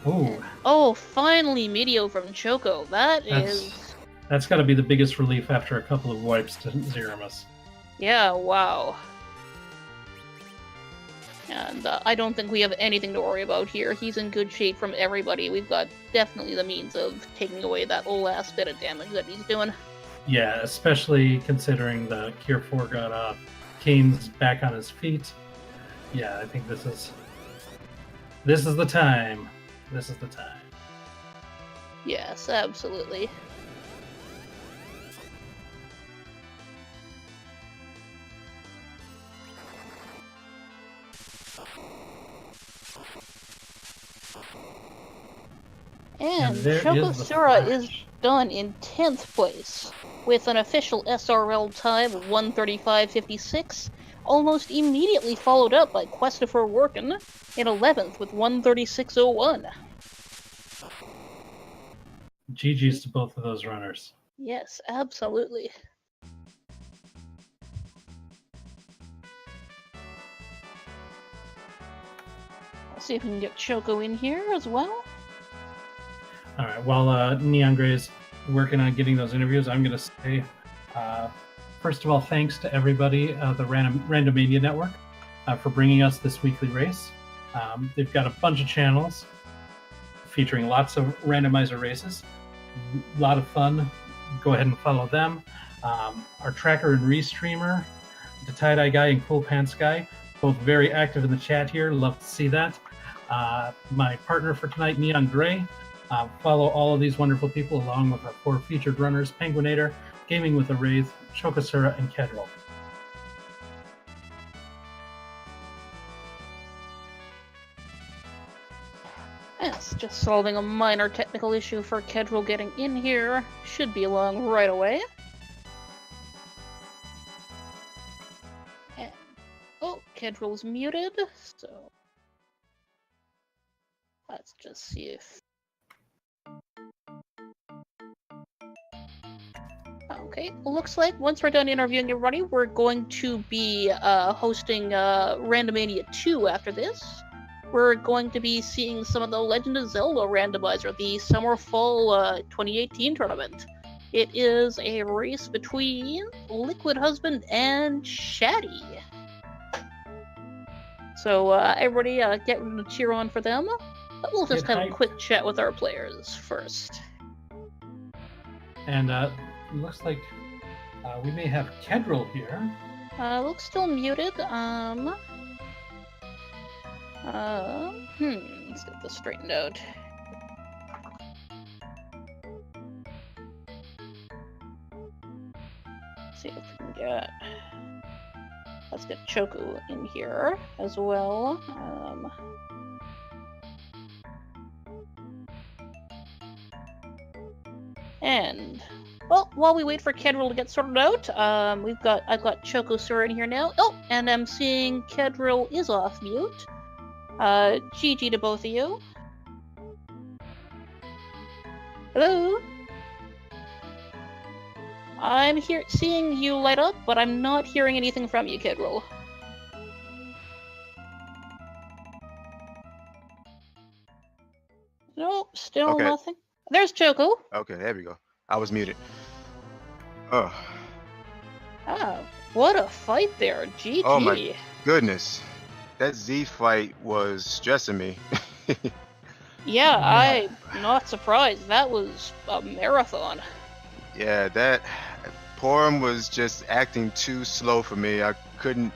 Oh. Oh, finally Medio from Choco. That's got to be the biggest relief after a couple of wipes to Zeramus. Yeah, wow. And I don't think we have anything to worry about here. He's in good shape from everybody. We've got definitely the means of taking away that last bit of damage that he's doing. Yeah, especially considering the Cure 4 got off. Kane's back on his feet. Yeah, I think this is the time. This is the time. Yes, absolutely. And Chocosura is done in 10th place, with an official SRL time of 1:35.56, almost immediately followed up by Christopher Workin in 11th with 1:36.01. GG's to both of those runners. Yes, absolutely. Let's see if we can get Choco in here as well. All right, while Neon Gray's working on getting those interviews, I'm going to say, first of all, thanks to everybody, the Randomizer Network, for bringing us this weekly race. They've got a bunch of channels featuring lots of randomizer races. A lot of fun. Go ahead and follow them. Our tracker and restreamer, the Tie-Dye Guy and Cool Pants Guy, both very active in the chat here. Love to see that. My partner for tonight, Neon Gray. Follow all of these wonderful people along with our 4 featured runners, Penguinator, Gaming with a Wraith, Chocosura, and Kedril. Just solving a minor technical issue for Kedril getting in here. Should be along right away. And, oh, Kedril's muted, so let's just see if... Okay, looks like once we're done interviewing everybody, we're going to be hosting Randomania 2 after this. We're going to be seeing some of the Legend of Zelda Randomizer, the Summer-Fall 2018 tournament. It is a race between Liquid Husband and Shaddy. So everybody get ready to cheer on for them. But we'll just have a quick chat with our players first. And looks like we may have Kedril here. Looks still muted. Let's get this straightened out. See if we can get... Let's get Choku in here as well. And... well, while we wait for Kedril to get sorted out, I've got Choku Sura in here now. Oh, and I'm seeing Kedril is off mute. GG to both of you. Hello? I'm here seeing you light up, but I'm not hearing anything from you, Kedril. Nope, still nothing. There's Choku. Okay, there we go. I was muted. Oh. Ah, what a fight there. GG. Oh my goodness. That Z fight was stressing me. Yeah, I'm not surprised. That was a marathon. Yeah, that Porum was just acting too slow for me. I couldn't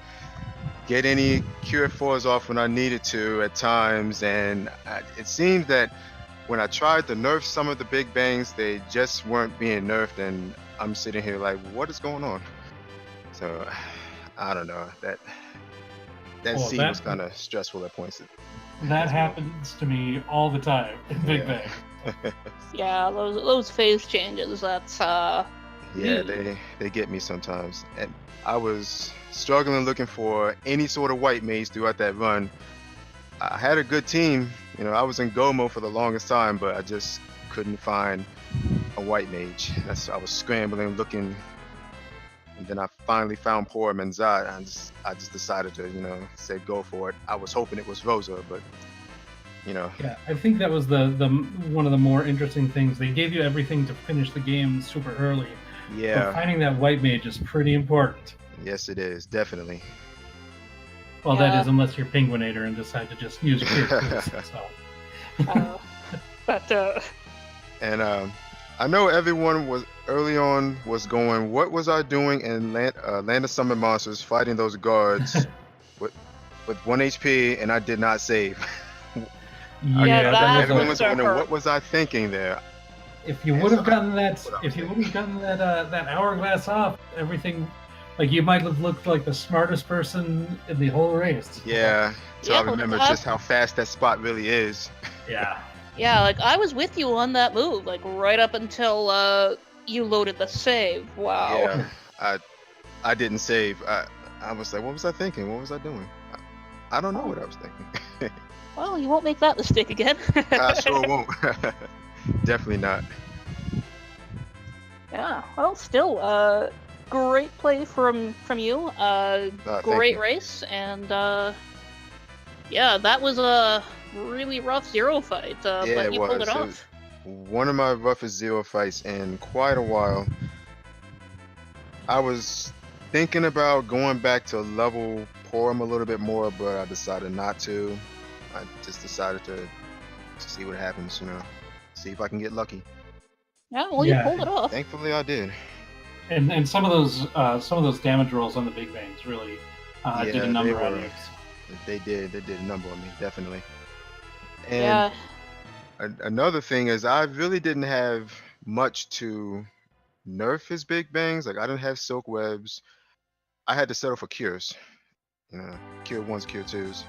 get any Cure 4s off when I needed to at times, and it seemed that when I tried to nerf some of the big bangs, they just weren't being nerfed, and I'm sitting here like, what is going on? So, I don't know. That scene was kind of stressful at points. That happens to me all the time in Big Bang. Yeah, those phase changes, that's yeah, they get me sometimes. And I was struggling looking for any sort of white mage throughout that run. I had a good team, you know, I was in go mode for the longest time, but I just couldn't find a white mage. I was scrambling, looking, and then I finally found Porum and Zod. I just decided to, you know, say go for it. I was hoping it was Rosa, but you know. Yeah, I think that was the one of the more interesting things. They gave you everything to finish the game super early. Yeah. But finding that white mage is pretty important. Yes, it is, definitely. Well, that is unless you're Penguinator and decide to just use your And I know everyone was early on was going, what was I doing in Land of Summon Monsters fighting those guards with 1 HP and I did not save? Everyone was wondering what was I thinking there. If you would have gotten that, that hourglass off, everything, like you might have looked like the smartest person in the whole race. Yeah, so I remember just how fast that spot really is. Yeah. Yeah, like I was with you on that move, like right up until you loaded the save. Wow. Yeah, I didn't save. I was like, what was I thinking? What was I doing? I don't know what I was thinking. Well, you won't make that mistake again. I sure won't. Definitely not. Yeah, well, still, great play from you. Great race, and yeah, that was a really rough zero fight, but you pulled it off. It was one of my roughest zero fights in quite a while. I was thinking about going back to level Porum a little bit more, but I decided not to. I just decided to see what happens, you know, see if I can get lucky. Yeah, well, you pulled it off. Thankfully, I did. And some of those damage rolls on the big bangs really did a number on you. They did a number on me, definitely. And another thing is, I really didn't have much to nerf his big bangs. Like I didn't have silk webs. I had to settle for cures. You know, cure 1s, cure 2s.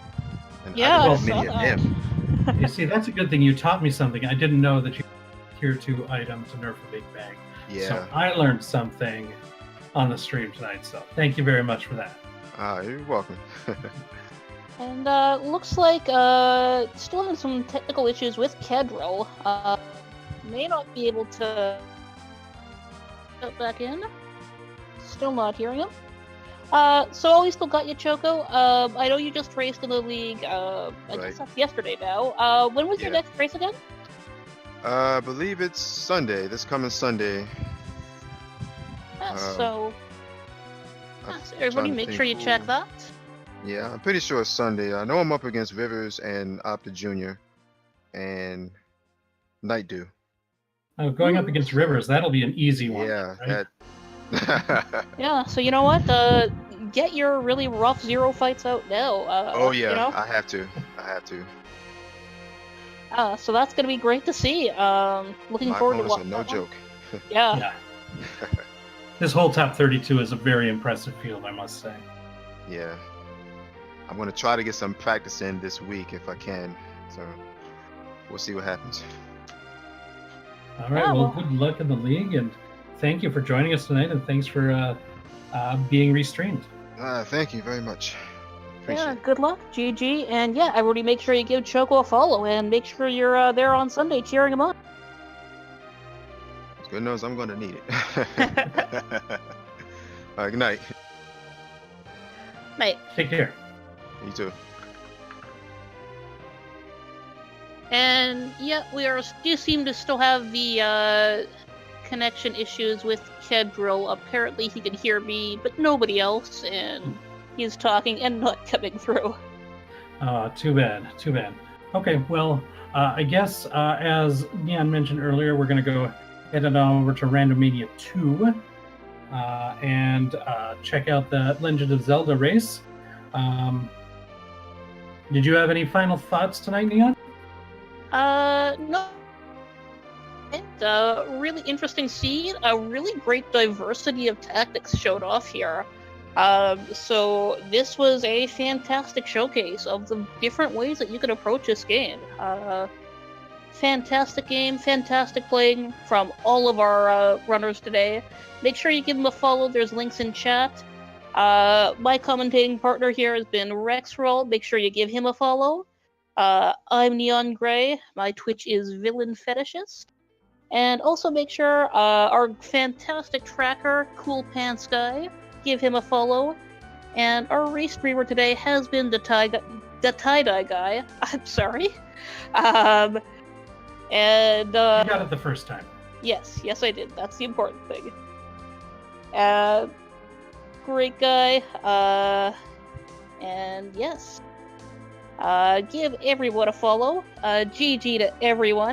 And I didn't have many of them. You see, that's a good thing. You taught me something. I didn't know that you tier 2 item to nerf a big bang. Yeah. So I learned something on the stream tonight. So thank you very much for that. You're welcome. And looks like still having some technical issues with Kedril. May not be able to get back in. Still not hearing him. So we still got you, Choco. I know you just raced in the league. I guess that's yesterday now. When was your next race again? I believe it's Sunday. This coming Sunday. So everybody, make sure you check that. Yeah, I'm pretty sure it's Sunday. I know I'm up against Rivers and Opta Jr. and Night Dew. Going up against Rivers, that'll be an easy one. Yeah, right? Yeah, so you know what? Get your really rough zero fights out now. Oh yeah, you know? I have to. So that's gonna be great to see. Looking forward to watching. No joke. Yeah. This whole top 32 is a very impressive field, I must say. Yeah. I'm gonna try to get some practice in this week if I can. So we'll see what happens. All right. Well, good luck in the league, and thank you for joining us tonight, and thanks for being restreamed. Thank you very much. Appreciate it. Good luck, GG, and everybody make sure you give Choco a follow, and make sure you're there on Sunday cheering him on. Good news, I'm gonna need it. All right, good night. Night. Take care. You too. And do seem to still have the connection issues with Kedril. Apparently he can hear me, but nobody else, and he's talking and not coming through. Too bad. Okay, well, I guess as Neon mentioned earlier, we're going to go head on over to Randomizer 2 and check out the Legend of Zelda race. Did you have any final thoughts tonight, Neon? No. Really interesting scene. A really great diversity of tactics showed off here. So this was a fantastic showcase of the different ways that you can approach this game. Fantastic game, fantastic playing from all of our runners today. Make sure you give them a follow. There's links in chat. My commentating partner here has been Rexroll. Make sure you give him a follow. I'm Neon Gray. My Twitch is Villain Fetishist. And also make sure our fantastic tracker, Cool Pants Guy, give him a follow. And our race streamer today has been the tie-dye guy. I'm sorry. And you got it the first time. Yes, I did. That's the important thing. Great guy. And yes. Give everyone a follow. GG to everyone.